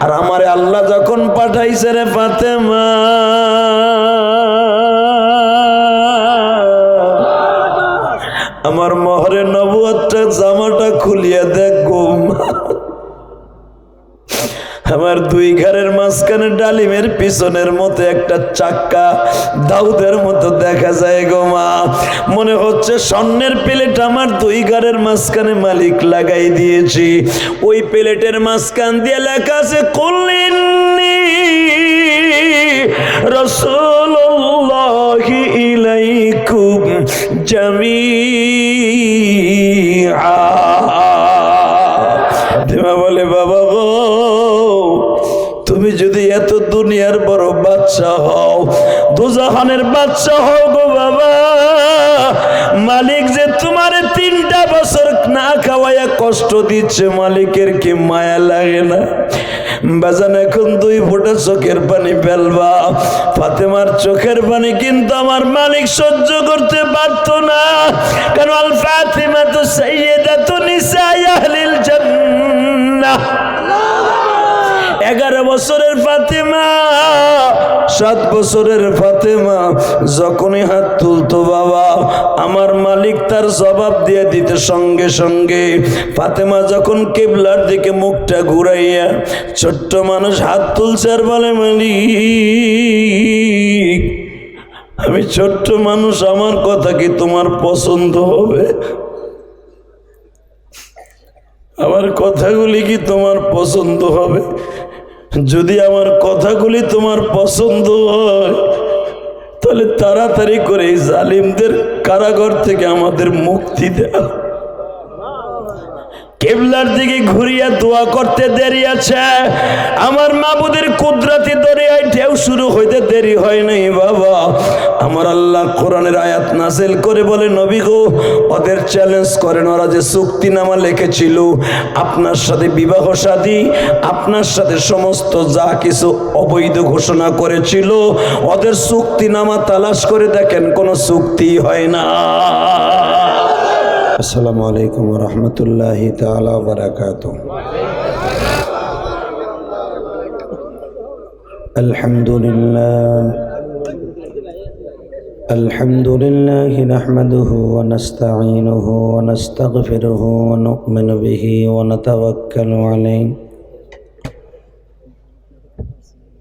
আর আমারে আল্লাহ যখন পাঠাইছে রে ফাতেমা, আমার মোহরে নবুয়তটা জামাটা খুলিয়া দেখ গো, আমার দুই ঘরের মাঝখানে ডালিমের পিছনের মতো একটা চাক্কা দাউদের মতো দেখা যায় গো মা। মনে হচ্ছে স্বর্ণের প্লেট আমার দুই ঘরের মাঝখানে মালিক লাগাই দিয়েছি। ওই প্লেটের মাঝখান দিয়ে লেখা আছে কুল্লিন্নি রাসূলুল্লাহি ইলাইকুম জামিআ। ফাতেমা বলে, বাবা গো, তুমি যদি এত দুনিয়ার বড় বাদশা হও, দুজাহানের বাদশা হও গো বাবা, মালিক যে তোমার 3টা বছর না খাওয়াইয়া কষ্ট দিচ্ছে, মালিকের কি মায়া লাগে না? বাজান এখন 2 ফোঁটা চোখের পানি ফেলবা। ফাতেমার চোখের পানি কিন্তু আমার মালিক সহ্য করতে পারতো না, কারণ আল ফাতিমা তো সাইয়্যিদাতু নিসাই আহলিল জান্নাহ। 11 বছরের ফাতেমা, 7 বছরের ফাতেমা যখনই হাত তুলতো বাবা, আমার মালিক তার জবাব দিয়ে দিতে সঙ্গে সঙ্গে। ফাতেমা যখন কিবলার দিকে মুখটা ঘুরাইয়া, ছোট্ট মানুষ হাত তুলছে আর বলে, মালিক আমি ছোট্ট মানুষ, আমার কথা কি তোমার পছন্দ হবে? আমার কথাগুলি কি তোমার পছন্দ হবে? যদি আমার কথাগুলি তোমার পছন্দ হয়, তাহলে তাড়াতাড়ি করে এই জালিমদের কারাগার থেকে আমাদের মুক্তি দাও। কিবলার দিকে ঘুরিয়া দোয়া করতে দেরি আছে, আমার মাবুদের কুদরতি দরিয়ায় ঢেউ শুরু হইতে দেরি হয় নাই বাবা। আমার আল্লাহ কোরআনের আয়াত নাযিল করে বলে, নবী গো, ওদের চ্যালেঞ্জ করেন, ওরা যে চুক্তিনামা লিখেছিল আপনার সাথে, বিবাহ শাদী, আপনার সাথে সমস্ত যা কিছু অবৈধ ঘোষণা করেছিল, ওদের চুক্তিনামা তালাশ করে দেখেন, কোনো চুক্তি হয় না। আসসালামু আলাইকুম ওয়া রাহমাতুল্লাহি তাআলা ওয়া বারাকাতুহু। আলহামদুলিল্লাহ নাহমাদুহু ওয়া নাস্তাঈনুহু ওয়া নাস্তাগফিরুহু ওয়া নু'মিনু বিহি ওয়া নাতাওয়াক্কালু আলাইহি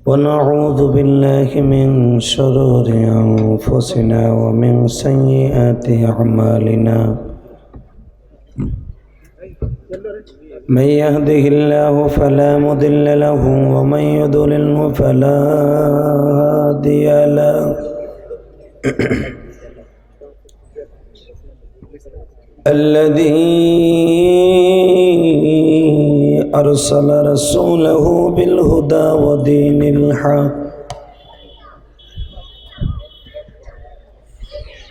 ওয়া নাউযু বিল্লাহি মিন শুরুরি আনফুসিনা ওয়া মিন সাইয়্যাতি আ'মালিনা। من يهده الله فلا مضل له ومن يضلله فلا هادي له. الذي أرسل رسوله بالهدى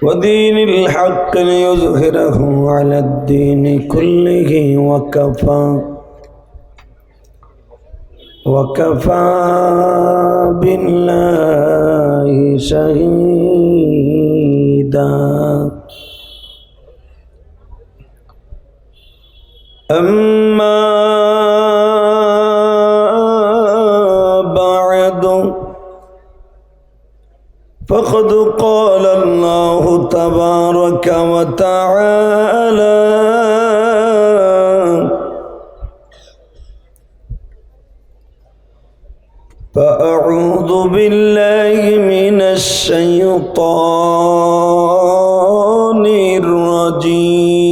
ودين الحق ليظهره على الدين كله وكفى بالله شهيدا. أما بعد فقد قال الله تبارك وتعالى: فأعوذ بالله من الشيطان الرجيم.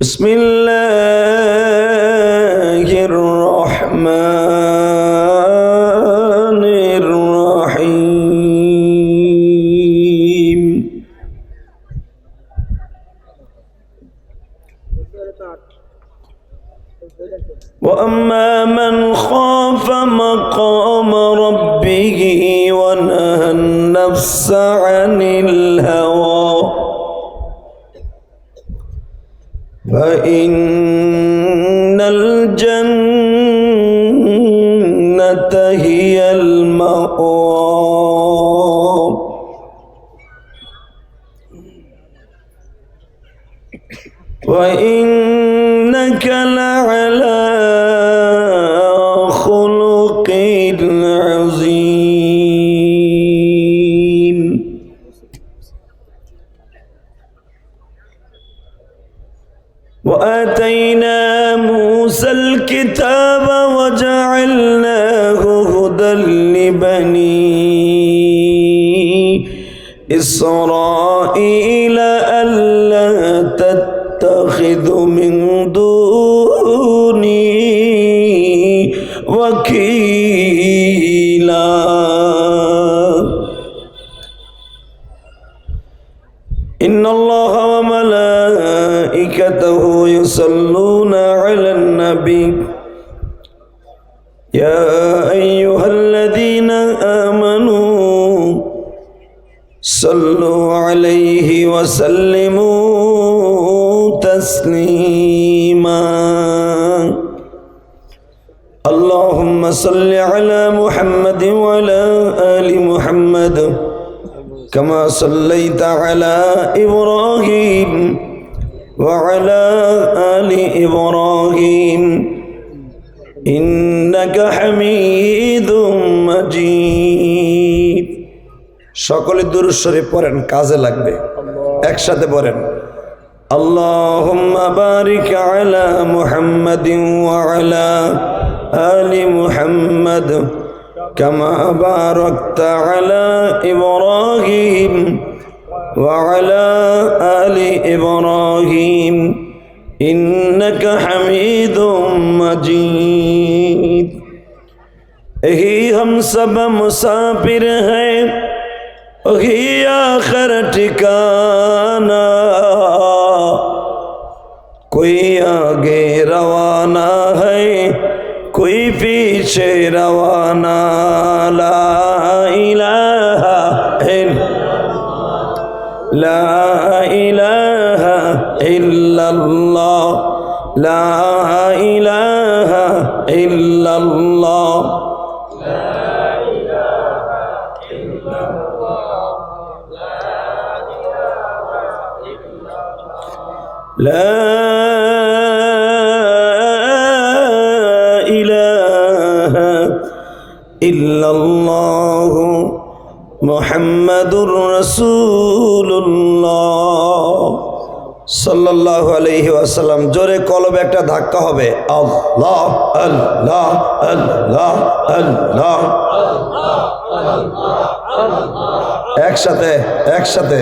بسم الله الرحمن الرحيم. وأما من خاف مقام ربه ونهى النفس عن الهوى فإن الجنة هي المأوى. وإنك لعلى خلق عظيم. وآتينا موسى الكتاب وجعلناه هدى لبني إسرائيل ألا تتخذوا من دوني وكيلا. إن الله وملائكته يصلون على النبي يا أيها الذين آمنوا صلوا عليه وسلموا تسليما. اللهم صل على محمد وعلى آل محمد كما صليت على إبراهيم وعلى آل إبراهيم إنك حميد مجيد. সকলে দুরূদ শরীফ পড়েন, কাজে লাগবে। একসাথে পড়েন, আল্লাহুম্মা বারিক আলা মুহাম্মাদিন ওয়া আলা আলি মুহাম্মাদ কামা বারাকতা আলা ইব্রাহিম ওয়া আলা আলি ইব্রাহিম ইন্নাকা হামিদুম মাজিদ। यही हम सब मुसाफिर हैं, वही आखिर ठिकाना, कोई आगे रवाना है कोई पीछे रवाना। ला इलाहा इल्लल्लाह, ला इलाहा इल्लल्लाह, لا إله إلا الله محمد رسول الله সাল্লাল্লাহু আলাইহি ওয়াসাল্লাম। জোরে কলবে একটা ধাক্কা হবে, আল্লাহ আল্লাহ আল্লাহ আল্লাহ। একসাথে একসাথে,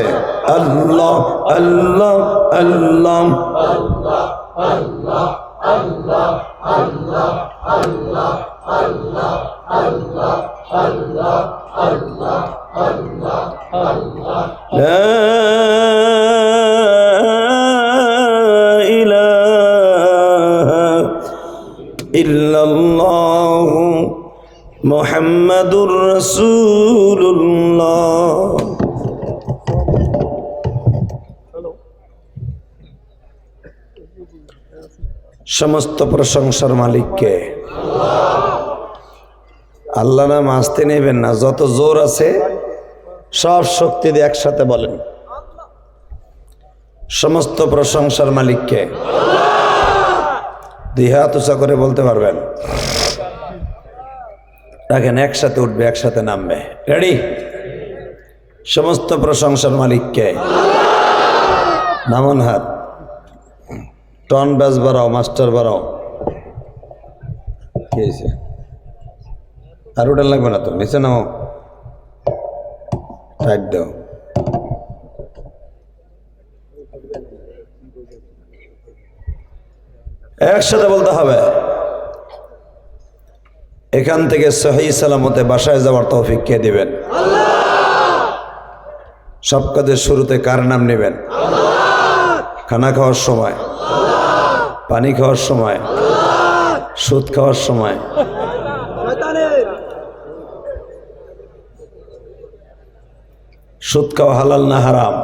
আল্লাহ আল্লাহ আল্লাহ লা ইলাহা ইল্লাল্লাহ মুহাম্মাদুর রাসূলুল্লাহ। সমস্ত প্রশংসার মালিককে। আল্লাহ নাম আসতে নেবেন না, যত জোর আছে সব শক্তি দিয়ে একসাথে বলেন, সমস্ত প্রশংসার মালিককে। দুই হাত উঁচা করে বলতে পারবেন, রাখেন, একসাথে উঠবে একসাথে নামবে। রেডি? সমস্ত প্রশংসার মালিককে। নামন হাত, টন ব্যাস বাড়াও, মাস্টার বাড়াও। কি হয়েছে? আর ওটা লাগবে না তো, নিচে নাও, টাইট দাও। একসাথে বলতে হবে। এখান থেকে সহি সালামতে বাসায় যাওয়ার তৌফিক কে দিবেন? সব কাজের শুরুতে কার নাম নেবেন? খানা খাওয়ার সময়, পানি খাওয়ার সময়, সুদ খাওয়ার সময়। সুদ খাওয়া হালাল না হারাম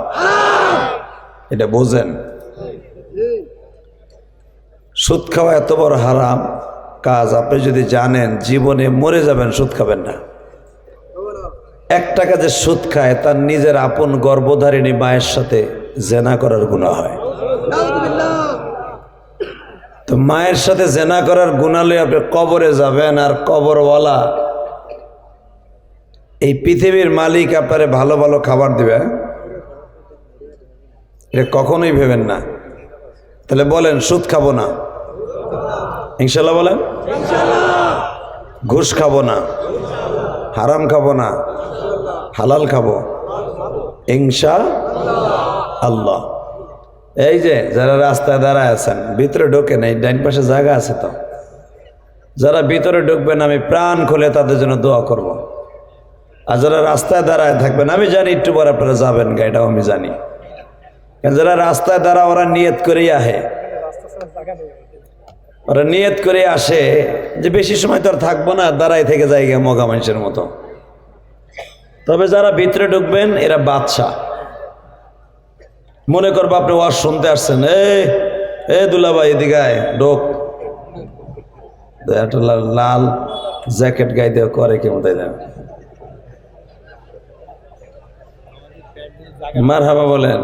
এটা বোঝেন? সুদ খাওয়া এত বড় হারাম কাজ, আপনি যদি জানেন জীবনে মরে যাবেন, সুদ খাবেন না। এক টাকা যে সুদ খায় তার নিজের আপন গর্ভধারিণী মায়ের সাথে জেনা করার গুনাহ হয়। তো মায়ের সাথে জেনা করার গুনাহ লয়ে আপনি কবরে যাবেন, আর কবরওয়ালা এই পৃথিবীর মালিক আপনারে ভালো ভালো খাবার দিবে, এটা কখনোই ভেবেন না। তাহলে বলেন সুদ খাবো না, ইনশাল্লাহ বলেন। ঘুষ খাবো না, হারাম খাবো না, হালাল খাবো ইনশাআল্লাহ। এই যে যারা রাস্তায় দাঁড়ায় আছেন, ভিতরে ঢোকেন, এই ডাইন পাশে জায়গা আছে তো, যারা ভিতরে ঢুকবেন আমি প্রাণ খুলে তাদের জন্য দোয়া করব। আর যারা রাস্তায় দাঁড়ায় থাকবেন, আমি জানি একটু পর আপনারা যাবেন গা, এটাও আমি জানি। যারা রাস্তায় দাঁড়া ওরা নিয়ত করেই আহে, ওরা নিয়ত করে আসে যে বেশি সময় তো আর থাকবো না, দাঁড়াই থেকে যায় গিয়ে মগা মানুষের মতো। তবে যারা ভিতরে ঢুকবেন এরা বাদশা। মনে করবো আপনি ওয়াজ শুনতে আসছেন, এ দুলাভাই এদিকে আয়, ঢোক, একটা লাল জ্যাকেট গায়ে দিয়ে করে কেমন, তাই না? মারহাবা বলেন।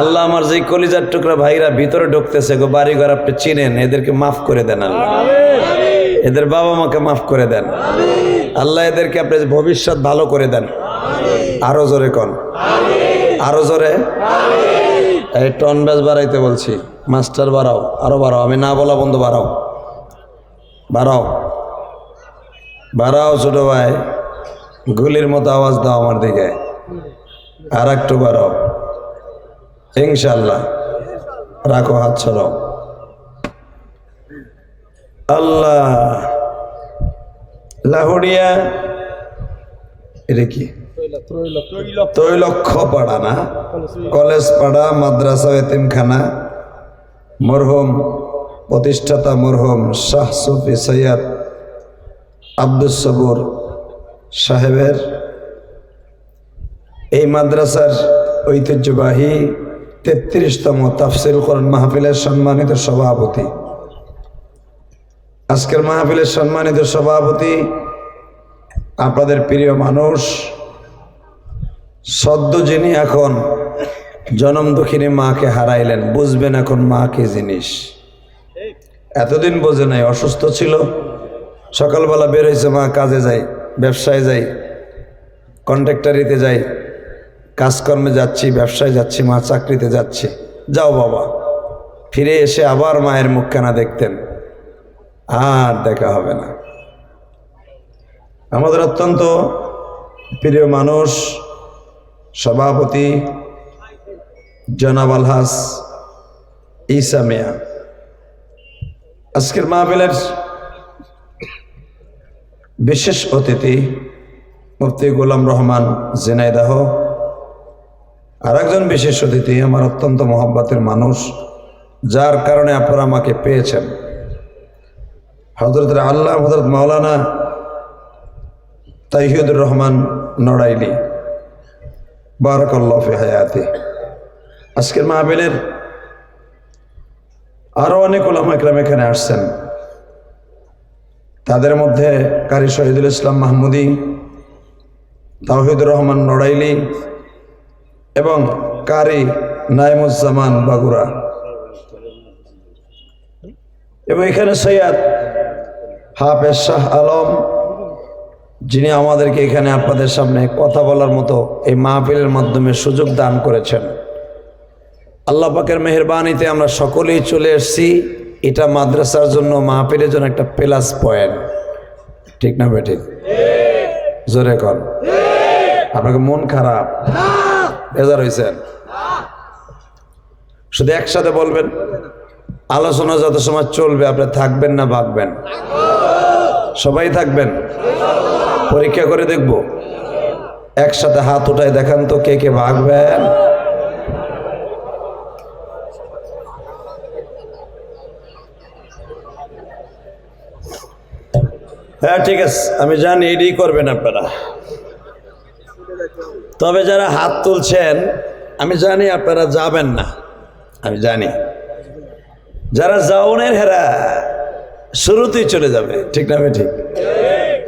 আল্লাহ আমার যে কলিজার টুকরা ভাইরা ভিতরে ঢুকতেছে গো, বাড়ি ঘর আপনি চিনেন, এদেরকে মাফ করে দেন আল্লাহ, এদের বাবা মাকে মাফ করে দেন আল্লাহ, এদেরকে আপনি ভবিষ্যৎ ভালো করে দেন। আরো জোরে কন, আরো জোরে। এই টন ব্যাস বাড়াইতে বলছি, মাস্টার বাড়াও, আরো বাড়াও, আমি না বলা বন্ধু বাড়াও, বাড়াও, বাড়াও ছোট ভাই, গুলির মতো আওয়াজ দাও আমার দিকে, আর একটু বাড়াও ইনশাআল্লাহ। রাখো হাত ছড়াও। আল্লাহ লাহুড়িয়া, এটা কি তৈলক্ষ পাড়া না, কলেজ পাড়া, মাদ্রাসা, এতিমখানা, মরহুম প্রতিষ্ঠাতা মরহুম শাহ সুফি সৈয়দ আব্দুস সবুর সাহেবের এই মাদ্রাসার ঐতিহ্যবাহী ৩৩তম তাফসীরুল কোরআন মাহফিলের সম্মানিত সভাপতি, আজকের মাহফিলের সম্মানিত সভাপতি, আপনাদের প্রিয় মানুষ, সদ্য যিনি এখন জনম দুঃখিনী মাকে হারাইলেন, বুঝবেন এখন মা কি জিনিস। এতদিন বোঝে নাই, অসুস্থ ছিল, সকালবেলা বের হয়েছে মা, কাজে যাই, ব্যবসায় যাই, কন্ট্রাক্টরিতে যাই, কাজকর্মে যাচ্ছি, ব্যবসায় যাচ্ছি, মা চাকরিতে যাচ্ছি, যাও বাবা। ফিরে এসে আবার মায়ের মুখখানা দেখতেন, আর দেখা হবে না। আমাদের অত্যন্ত প্রিয় মানুষ, সভাপতি জনাব আলহাজ ঈসা মিয়া, আজকের মাহফিলের বিশেষ অতিথি মুফতি গোলাম রহমান ঝিনাইদহ, আর একজন বিশেষ অতিথি আমার অত্যন্ত মহব্বতের মানুষ, যার কারণে আপনারা আমাকে পেয়েছেন, হযরত আল্লাহ হযরত মাওলানা তাইহিদুর রহমান নড়াইলি, বারাকাল্লাহু ফি হায়াতি। আজকের মাহফিলের আরো অনেক উলামা ইকরাম এখানে আসছেন, তাদের মধ্যে কারি শহীদুল ইসলাম মাহমুদি, তাওহিদুর রহমান নড়াইলি এবং কারি নাইমুজ্জামান বাগুরা, এবং এখানে সৈয়দ হাফেজ শাহ আলম, যিনি আমাদেরকে এখানে আপনাদের সামনে কথা বলার মতো এই মাহফিলের মাধ্যমে সুযোগ দান করেছেন। আল্লাহ পাকের মেহেরবানিতে আমরা সকলেই চলে এসেছি। এটা মাদ্রাসার জন্য, মাহফিলের জন্য একটা প্লাস পয়েন্ট, ঠিক না বেঠিক? জোরে কর। আপনাকে মন খারাপ, বেজার হয়েছেন? শুধু একসাথে বলবেন, আলোচনা যত সময় চলবে আপনি থাকবেন না ভাগবেন? সবাই থাকবেন? পরীক্ষা করে দেখব, একসাথে হাত উঠায় দেখান তো কে কে ভাগবেন। হ্যাঁ ঠিক আছে, আমি জানি এটাই করবেন আপনারা। তবে যারা হাত তুলছেন আমি জানি আপনারা যাবেন না, আমি জানি। যারা যাওনের হেরা শুরুতেই চলে যাবে, ঠিক না ভাই? ঠিক।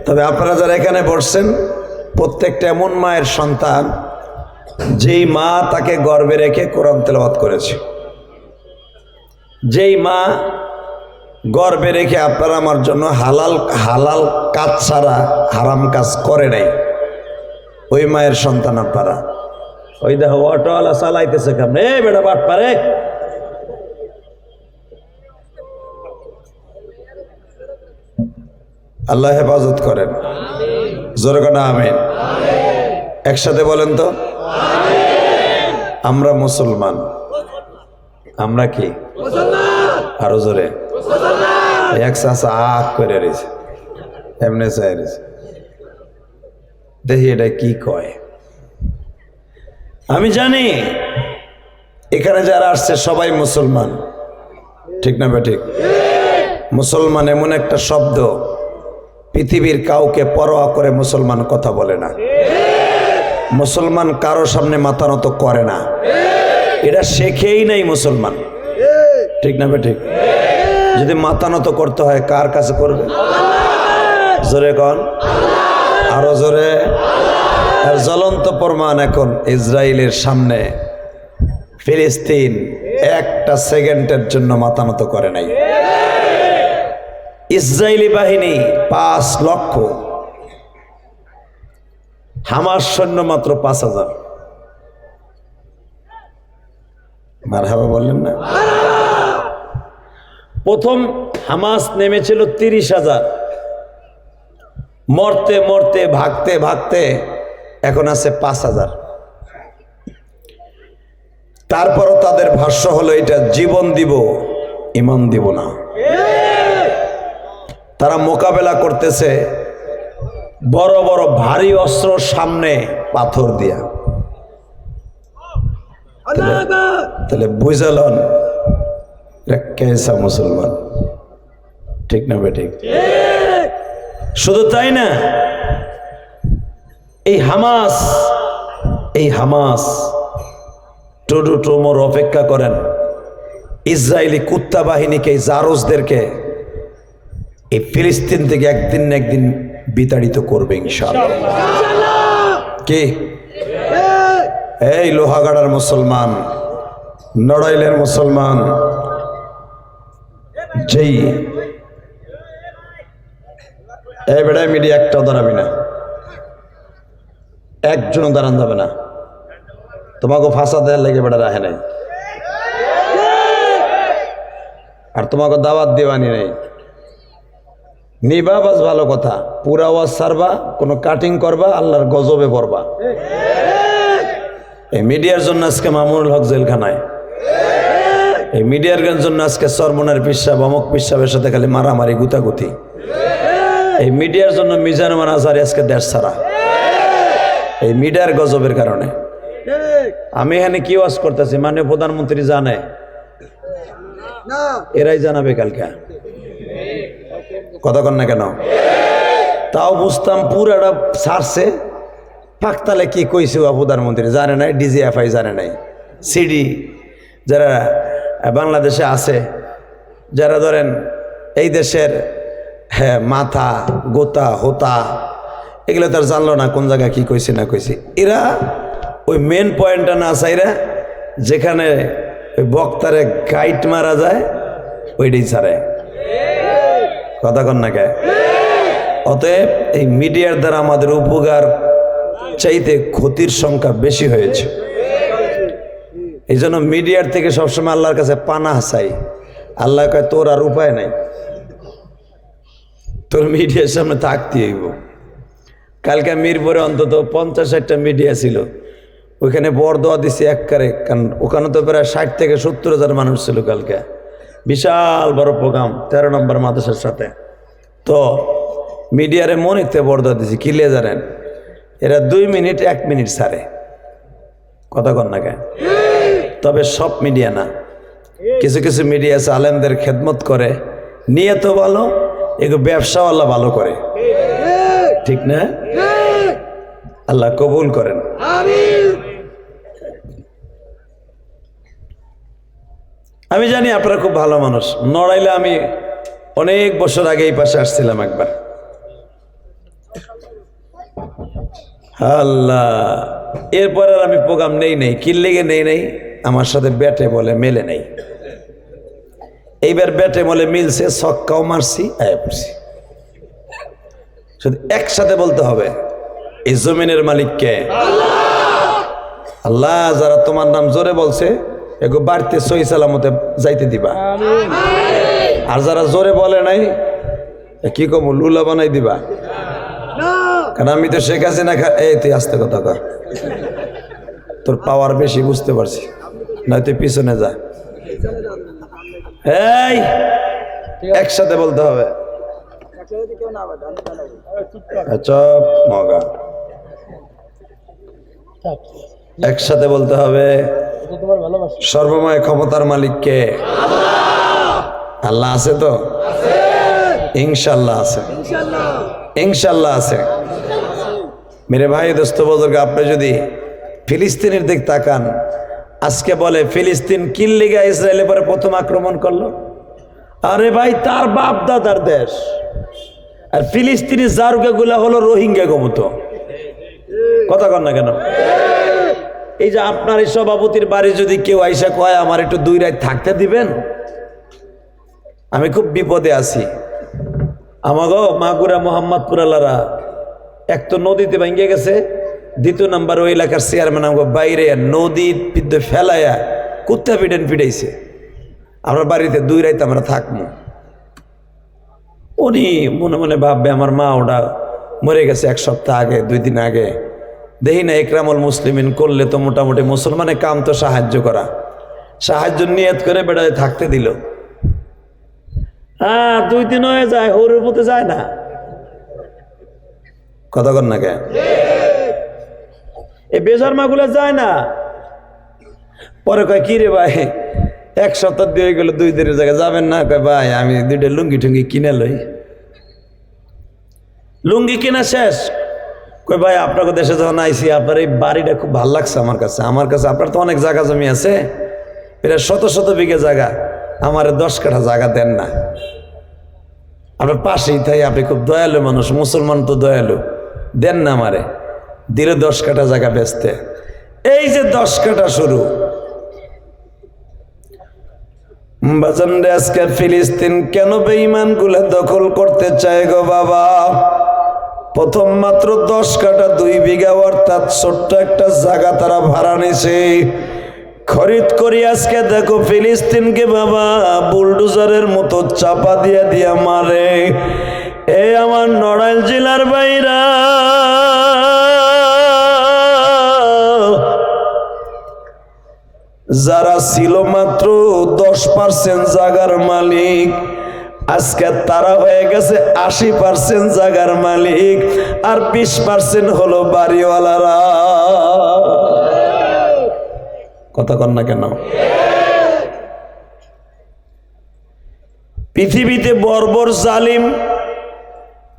তবে আপনারা যারা এখানে বসছেন প্রত্যেকটা এমন মায়ের সন্তান যেই মা তাকে গর্ভে রেখে কোরআন তেলাওয়াত করেছে, যেই মা গর্ভে রেখে আপনারা আমার জন্য হালাল হালাল কাজ ছাড়া হারাম কাজ করে নাই, ওই মায়ের সন্তান আপনারা। ওই দেখো অটোওয়ালা চালাইতেছে কেমন, এই বেটা বাট পারে। আল্লাহ হেফাজত করেন, জোরে কোন আমিন। একসাথে বলেন তো, আমরা মুসলমান। আমরা কি? আরো জোরে। এক চাষা আখ করে রয়েছে, এমনি চাই রয়েছে, দেখি এটা কি কয়। আমি জানি এখানে যারা আসছে সবাই মুসলমান, ঠিক না বেঠিক? মুসলমান এমন একটা শব্দ, পৃথিবীর কাউকে পরোয়া করে মুসলমান কথা বলে না, মুসলমান কারো সামনে মাথা নত করে না, এটা শেখেই নাই মুসলমান, ঠিক না বেঠিক? যদি মাথা নত করতে হয় কার কাছে করবে? জোরে কন, আরো জোরে। আর জ্বলন্ত প্রমাণ এখন ইসরায়েলের সামনে ফিলিস্তিন একটা সেকেন্ডের জন্য মাথা নত করে নাই। ইসরায়েলি বাহিনী 5 লক্ষ, হামাস সৈন্য মাত্র 5,000। মারহাবা বললেন না? প্রথম হামাস নেমেছিল 30,000, মরতে মরতে ভাগতে ভাগতে এখন আছে 5,000। তারপরও তাদের ভাষ্য হলো এটা জীবন দিব, ইমান দিব না। তারা মোকাবেলা করতেছে বড় বড় ভারী অস্ত্র, সামনে পাথর দিয়া। তাহলে বুঝালন কেসা মুসলমান, ঠিক না বেঠিক? শুধু তাই না, এই হামাস টুডু টুমোর অপেক্ষা করেন ইসরায়েলি কুত্তা বাহিনীকে, জারজদেরকে এই ফিলিস্তিন থেকে একদিন না একদিন বিতাড়িত করবে ইনশাআল্লাহ। কি এই লোহাগাড়ার মুসলমান, নড়াইলের মুসলমান, যেই এই বেড়ায় মিডিয়া একটাও দাঁড়াবি না, একজনও দাঁড়ান যাবে না, তোমাকে ফাঁসা দেওয়ার লেগে বেড়া রাখে নাই, আর তোমাকে দাওয়াত দেওয়ানি নেই। নিবা বাস ভালো কথা, পুরা ওয়াজ সারবা, কোনো কাটিং করবা, আল্লাহর গজবে পড়বা। এই মিডিয়ার জন্য আজকে মামুনুল হক জেলখানায়, এই মিডিয়ার জন্য আজকে সরমনের পিসাব, অমক পিসাবের সাথে খালি মারামারি গুতাগুতি। এই মিডিয়ার জন্য মিজানুর আজহারি আজকে দেশ ছাড়া, এই মিডিয়ার গজবের কারণে। আমি এখানে কি ওয়াজ করতেছি, মাননীয় প্রধানমন্ত্রী জানে, এরাই জানাবে কালকে, কথা কন না কেন? তাও বুঝতাম পুরাটা ছাড়ছে, পাকতালে কি কইছে প্রধানমন্ত্রী জানে নাই, ডিজিএফআই জানে নাই, সিডি যারা বাংলাদেশে আছে, যারা ধরেন এই দেশের মাথা গোতা হোতা, এগুলো তার জানলো না কোন জায়গায় কি কইছে না কইছে। এরা ওই মেন পয়েন্টটা না চাইরা যেখানে ওই বক্তারে গাইড মারা যায় ওইটাই ছাড়ে, কথা কন না কে? অতএব এই মিডিয়ার দ্বারা আমাদের উপকার চাইতে ক্ষতির সংখ্যা বেশি হয়েছে। এই জন্য মিডিয়ার থেকে সবসময় আল্লাহর কাছে পানাহ চাই। আল্লাহ কয় তোর আর উপায় নাই, তোর মিডিয়ার সামনে থাকতে হইব। কালকে মিরপুরে অন্তত 50-60টা মিডিয়া ছিল, ওইখানে বরদোয়া দিছে এককারে, কারণ ওখানে তো প্রায় 60 থেকে 70,000 মানুষ ছিল কালকে, বিশাল বড় প্রোগ্রাম 13 নম্বর মাদ্রাসার সাথে। তো মিডিয়ারে মনিতে বরদোয়া দিছে, কি লিয়ে জানেন? এরা 2 মিনিট 1 মিনিট ছাড়ে, কথা কন না কে? তবে সব মিডিয়া না, কিছু কিছু মিডিয়া আছে আলেমদের খেদমত করে, নিয়ত ভালো, এগুলো ব্যবসাওয়ালা ভালো করে, ঠিক না? আল্লাহ কবুল করেন। আমি জানি আপনারা খুব ভালো মানুষ। নড়াইলে আমি অনেক বছর আগে এই পাশে আসছিলাম একবার, আল্লাহ, এরপর আর আমি প্রোগ্রাম নেই, কি লেগে নেই, আমার সাথে ব্যাটে বলে মেলে নেই। এইবার ব্যাটে বলে মিলছে, ছক্কাও মারছি, আয়া পড়ছি। শুধু একসাথে বলতে হবে, এই জমিনের মালিক কে? আল্লাহ। যারা তোমার নাম জোরে বলছে এগো বাড়িতে সহি সালামতে যাইতে দিবা, আর যারা জোরে বলে নাই কি কম লুলা বানাই দিবা। কারণ আমি তো শেখ হাসিনা এই তুই আস্তে কথা কর, তোর পাওয়ার বেশি বুঝতে পারছি, না তুই পিছনে যা। এই একসাথে বলতে হবে, চপ মগা, একসাথে বলতে হবে। সর্বময় ক্ষমতার মালিক কে? আল্লাহ আছে তো? ইনশাল্লাহ আছে, ইনশাল্লাহ আছে। মেরে ভাই দোস্ত বুজুর্গ, আপনি যদি ফিলিস্তিনের দিক তাকান, আজকে বলে ফিলিস্তিন কিল লিগা ইসরায়েলের পরে প্রথম আক্রমণ করলো। আরে ভাই, তার বাপ দাদার দেশ। আর ফিলিস্তিনি জারুগা গুলা হলো রোহিঙ্গা গোমতো। কথা কন না কেন? এই যে আপনার এই সভাপতির বাড়ি যদি কেউ আইসা কয় আমার একটু 2 রাত থাকতে দিবেন, আমি খুব বিপদে আছি। আমাগো মাগুরা মোহাম্মদপুর আলারা এক তো নদীতে ভেঙে গেছে, দ্বিতীয় নাম্বার ওই এলাকার চেয়ারম্যান আমাকে বাইরে নদীর পিঠে ফেলাইয়া কুত্তা পিটেন পিটাইছে। আমরা বাড়িতে 2 রাত আমরা থাকবো। উনি মনে মনে ভাববে আমার মা ওটা মরে গেছে 1 সপ্তাহ আগে, 2 দিন আগে। দেখি না একরামুল মুসলিমিন করলে তো মোটামুটি মুসলমানের কাম তো সাহায্য করা, সাহায্য নিয়ত করে বেড়ায় থাকতে দিল। হ্যাঁ 2 দিন হয়ে যায়, হরুর মতো যায় না। কথা কন না কে? এই বেজার মাগুলা যায় না। পরে কয় কি রে ভাই 1 সপ্তাহ দিয়ে গেল, 2 দিনের জায়গায় যাবেন না? কয় ভাই আমি 2টা লুঙ্গি টুঙ্গি কিনে লই। লুঙ্গি কিনা শেষ, কই ভাই আপনাকে দেশে যখন আইসি আপনার এই বাড়িটা খুব ভালো লাগছে আমার কাছে। আপনার তো অনেক জায়গা জমি আছে, প্রায় 100 বিঘা জায়গা, আমার 10 কাঠা জায়গা দেন না? আপনার পাশেই তাই, আপনি খুব দয়ালু মানুষ, মুসলমান তো দয়ালু, দেন না আমারে। দিলে 10 কাঠা জায়গা বেচতে। এই যে 10 কাঠা শুরু। বাজান রে, আজকে ফিলিস্তিন কেন বেঈমান গুলা দখল করতে চায় গো বাবা? প্রথম মাত্র 10 কাঠা 2 বিঘা অর্থাৎ ছোট্ট একটা জায়গা তারা ভাড়া নিছে, খরিদ করি। আজকে দেখো ফিলিস্তিনকে বাবা বুলডোজারের মতো চাপা দিয়া মারে। এ আমার নড়াইল জেলার বাইরা, যারা ছিল মাত্র 10% জায়গার মালিক, আজকে তারা হয়ে গেছে 80% জায়গার মালিক, আর 20% হলো বাড়িওয়ালারা। কথা কন না কেন? পৃথিবীতে বর্বর জালিম,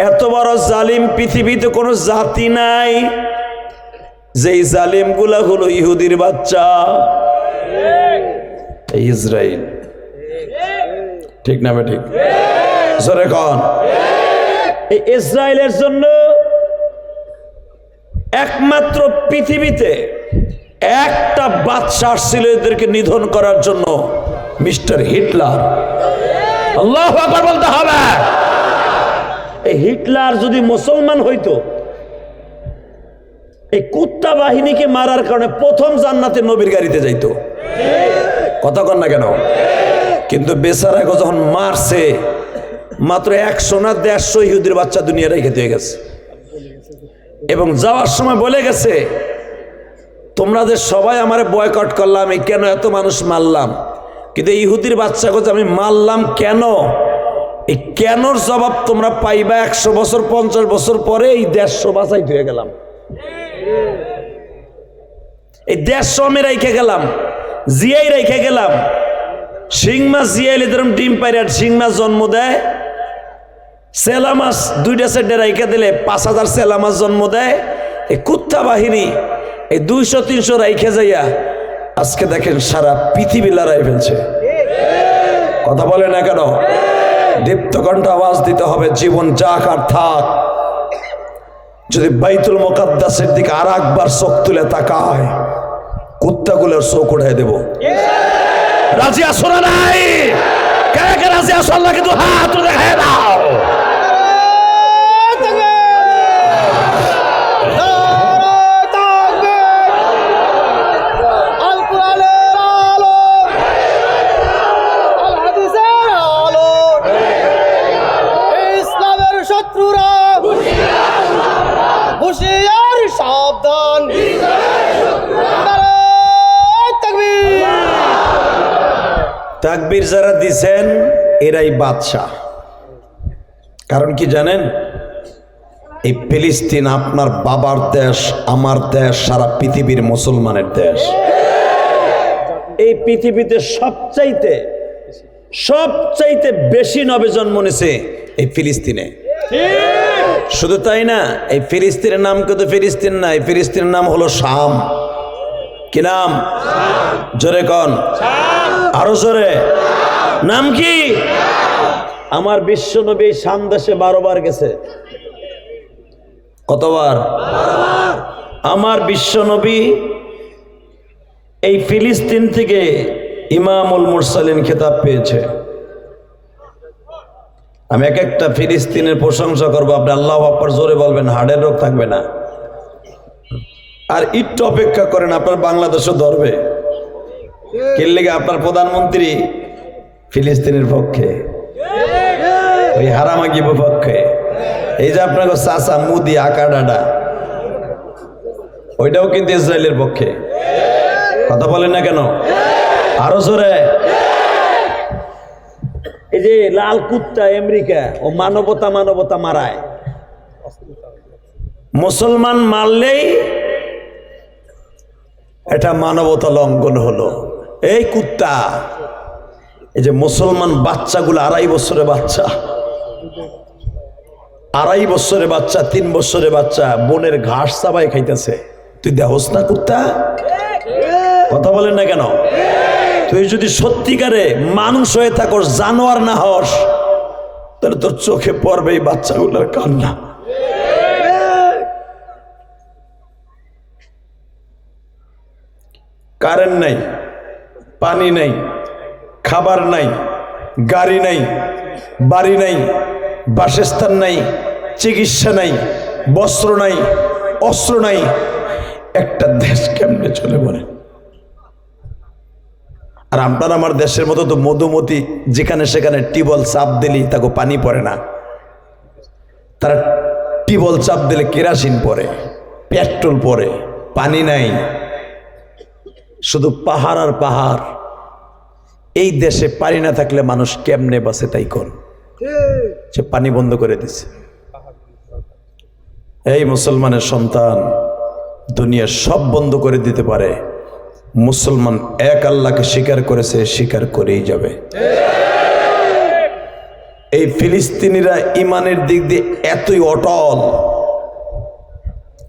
এত বড় জালিম পৃথিবীতে কোনো জাতি নাই। যেই জালিম গুলা হলো ইহুদির বাচ্চা, ইসরায়েল। ঠিক না বে ঠিক? জোরে কন। এই ইসরায়েলের জন্য একমাত্র পৃথিবীতে একটা বাদশা ছিল এদেরকে নিধন করার জন্য, মিস্টার হিটলার। আল্লাহু আকবার বলতে হবে। এই হিটলার যদি মুসলমান হইতো, এই কুত্তা বাহিনীকে মারার কারণে প্রথম জান্নাতে নবীর গাড়িতে যাইতো। কথা কন না কেন? কিন্তু বেচারাকে যখন মারছে, মাত্র 100 না 150 ইহুদির বাচ্চা দুনিয়া রেখে দিয়ে গেছে। এবং যাওয়ার সময় বলে গেছে, তোমরা যে সবাই আমারে বয়কট করলাম, এই কেন এত মানুষ মারলাম, কিন্তু ইহুদির বাচ্চাকে যে আমি মারলাম কেন, এই কেনর জবাব তোমরা পাইবা 100 বছর 50 বছর পরে। এই 150 বাঁচাই হয়ে গেলাম, এই 150 আমি রেখে গেলাম, জিয়াই রেখে গেলাম। শিং মাছ জিয়াইলে যেরকম ডিম পাইরে শিং মাছ জন্ম দেয়, সেলা মাছ 2টা 4টা রেখে দিলে 5000 সেলা মাছ জন্ম দেয়। এই কুত্তা বাহিনী এই 200-300 রেখে যাইয়া আজকে দেখেন সারা পৃথিবী লড়াই ফেলছে। কথা বলে না কেন? দীপ্ত কণ্ঠ আওয়াজ দিতে হবে, জীবন যাক আর থাক। যদি বাইতুল মুকাদ্দাসের দিকে আর একবার চোখ তুলে তাকায়, কুত্তাগুলোর চোখ উঠাই দেব। রাজি আসো না নাই? আছো আল্লাহ কিন্তু হাত দেখায় দাও। সাবধান, তাকবীর যারা দিছেন এরাই বাদশাহ। কারণ কি জানেন, এই ফিলিস্তিন আপনার বাবার দেশ, আমার দেশ, সারা পৃথিবীর মুসলমানের দেশ। এই পৃথিবীতে সবচাইতে বেশি নবে জন্ম নিয়েছে এই ফিলিস্তিনে। শুধু তাই না, এই ফিলিস্তিনের নাম কিন্তু ফিলিস্তিন না, এই ফিলিস্তিনের নাম হলো শাম। কি নাম? জোরে কন, আরো জোরে। নাম কি? আমার বিশ্ব নবী শাম দেশে 12 বার গেছে। কতবার? আমার বিশ্ব নবী এই ফিলিস্তিন থেকে ইমামুল মুরসালিন খেতাব পেয়েছে। আমি এক একটা ফিলিস্তিনের প্রশংসা করবো, আপনি আল্লাহু আকবার জোরে বলবেন, হার্টের রোগ থাকবে না। আর একটু অপেক্ষা করেন, আপনার বাংলাদেশও ধরবে। কি লেগে? আপনার প্রধানমন্ত্রী ফিলিস্তিনের পক্ষে, ওই হারামাগি পক্ষে। এই যে আপনাকে চাচা মুদি আকা ডাডা, ওইটাও কিন্তু ইসরায়েলের পক্ষে। কথা বলেন না কেন? আরো জোরে। এই যে লাল কুত্তা আমেরিকা, ও মানবতা মারায়। মুসলমান মারলেই এটা মানবতা লঙ্ঘন হলো। এই কুত্তা, এই যে মুসলমান বাচ্চাগুলো 2.5 বছরের বাচ্চা, 2.5 বছরের বাচ্চা, 3 বছরের বাচ্চা বনের ঘাস চাবাই খাইতেছে। তুই দেহস না কুত্তা? কথা বলেন না কেন? তুই যদি সত্যিকারে মানুষ হয়ে থাকস, জানোয়ার না হস, তাহলে তোর চোখে পড়বে এই বাচ্চাগুলোর কান্না। কারেন্ট নাই, পানি নাই, খাবার নাই, গাড়ি নাই, বাড়ি নাই, বাসস্থান নাই, চিকিৎসা নাই, বস্ত্র নাই, অস্ত্র নাই। একটা দেশ কেমনে চলে বলে? আর আপনার আমার দেশের মতো তো মধুমতি, যেখানে সেখানে টিউবওয়েল চাপ দিলেই তাকে পানি পড়ে না। তারা টিউবওয়েল চাপ দিলে কেরাসিন পড়ে, পেট্রোল পড়ে, পানি নাই, শুধু পাহাড় আর পাহাড়। এই দেশে পানি না থাকলে মানুষ কেমনে বাঁচে? তাই কোন সে পানি বন্ধ করে দিছে। এই মুসলমানের সন্তান দুনিয়ার সব বন্ধ করে দিতে পারে, মুসলমান এক আল্লাহকে স্বীকার করেছে, স্বীকার করেই যাবে। এই ফিলিস্তিনিরা ইমানের দিক দিয়ে এতই অটল,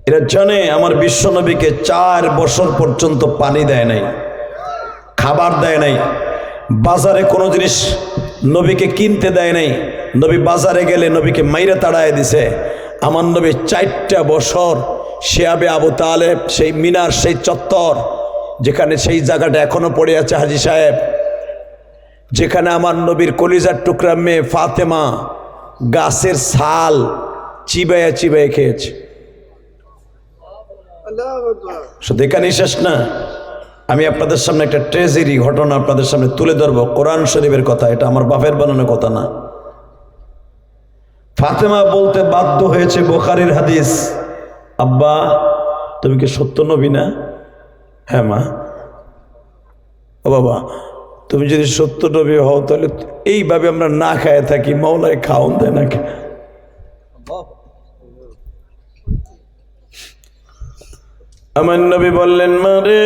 এরা জানে আমার বিশ্ব নবীকে 4 বছর পর্যন্ত পানি দেয় নাই, খাবার দেয় নাই, বাজারে কোনো জিনিস নবীকে কিনতে দেয় নাই। নবী বাজারে গেলে নবীকে মাইরে তাড়ায় দিছে। আমার নবী 4টা বছর শিয়াবে আবু তালেব, সেই মিনার, সেই চত্বর, যেখানে সেই জায়গাটা এখনো পড়ে আছে হাজী সাহেব, যেখানে আমার নবীর কলিজার টুকরা মেয়ে ফাতেমা গাছের ছাল চিবাইয়া চিবাইয়া খেয়েছে। শুধু এখানেই শেষ না, আমি আপনাদের সামনে একটা ট্রেজেরি ঘটনা আপনাদের সামনে তুলে ধরবো। কোরআন শরীফের কথা, এটা আমার বাপের বানানো কথা না। ফাতেমা বলতে বাধ্য হয়েছে, বুখারীর হাদিস, আব্বা তুমি কি সত্য নবী না? হ্যাঁ মা। ও বাবা, তুমি যদি সত্য নবী হও তাহলে এইভাবে আমরা না খায় থাকি, মাওলায় খাওন দেয় না। আমার নবী বললেন, মারে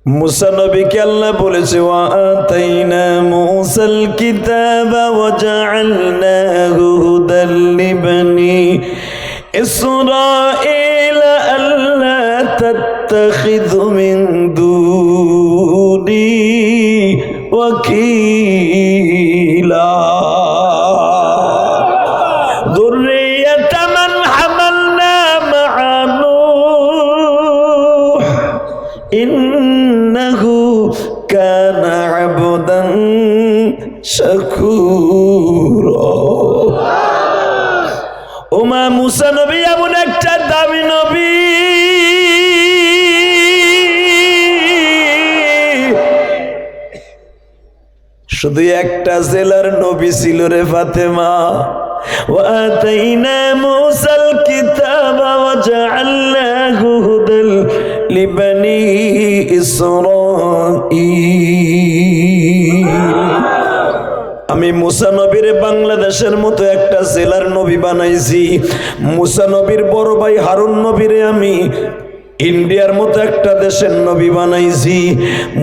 মুসা নবীকে আল্লাহ বলেছে, ওয়া আতাইনা মুসাল কিতাবা ওয়া জাআলনাহু হুদাল লিবানি ইসরাঈল আল্লা তাত্তাখিযু মিন দুনি ওয়াকিলা যুররিয়াতা মান হামালনা মা'a নূহ ইন্নাহু কানা কানা আবদান শাকুরা। ওমা মুসা নবী এমন একটা দামি নবী, শুধু একটা জেলার নবী ছিল রে ফাতেমা। وآتينا موسى الكتاب وجعلناه هدى لبني إسرائيل। আমি মুসা নবীর বাংলাদেশের মতো একটা জেলার নবী বানাইছি। মুসা নবীর বড় ভাই হারুন নবীরে আমি ইন্ডিয়ার মতো একটা দেশের নবী বানাইছি।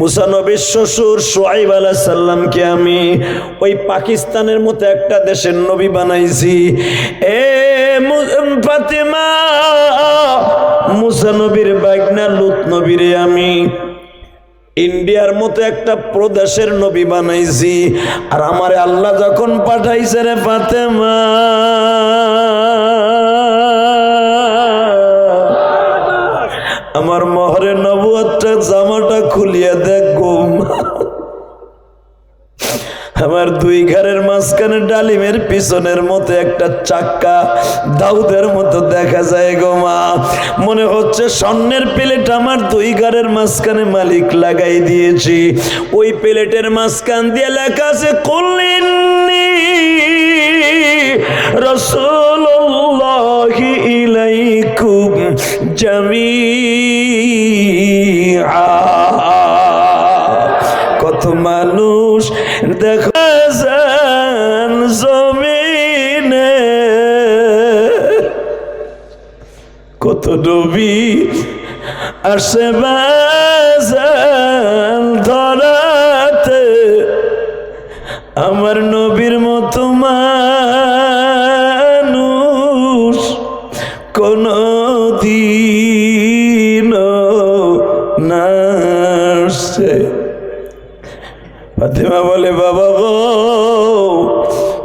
মুসা নবীর শ্বশুর শুআইব আলাইহিস সালামকে আমি ওই পাকিস্তানের মতো একটা দেশের নবী বানাইছি। এ ফাতেমা, মুসা নবীর বাইগনা লূত নবীরে আমি ইন্ডিয়ার মতো একটা প্রদেশের নবী বানাইছি। আর আমারে আল্লাহ যখন পাঠাইছে রে ফাতেমা, আমার মহরে নবুয়তটা জামাটা খুলিয়া দেখো, আমার দুই ঘরের মাঝখানে ডালিমের পিছনের মতো একটা চাক্কা দাউদের মতো দেখা যায় গো মা। মনে হচ্ছে স্বর্ণের প্লেট আমার দুই ঘরের মাঝখানে মালিক লাগাই দিয়েছি। ওই প্লেটের মাঝখান দিয়ে লেখা আছে কুল্লিন্নি রাসূলুল্লাহি ইলাইকুম জামিআ। কত মানুষ দেখা যান জমিনে, কত নবী আসে বাজান ধরাতে, আমার নবীর মতো মানুষ কোন দিন না আসে। ফাতেমা বলে, বাবা গো,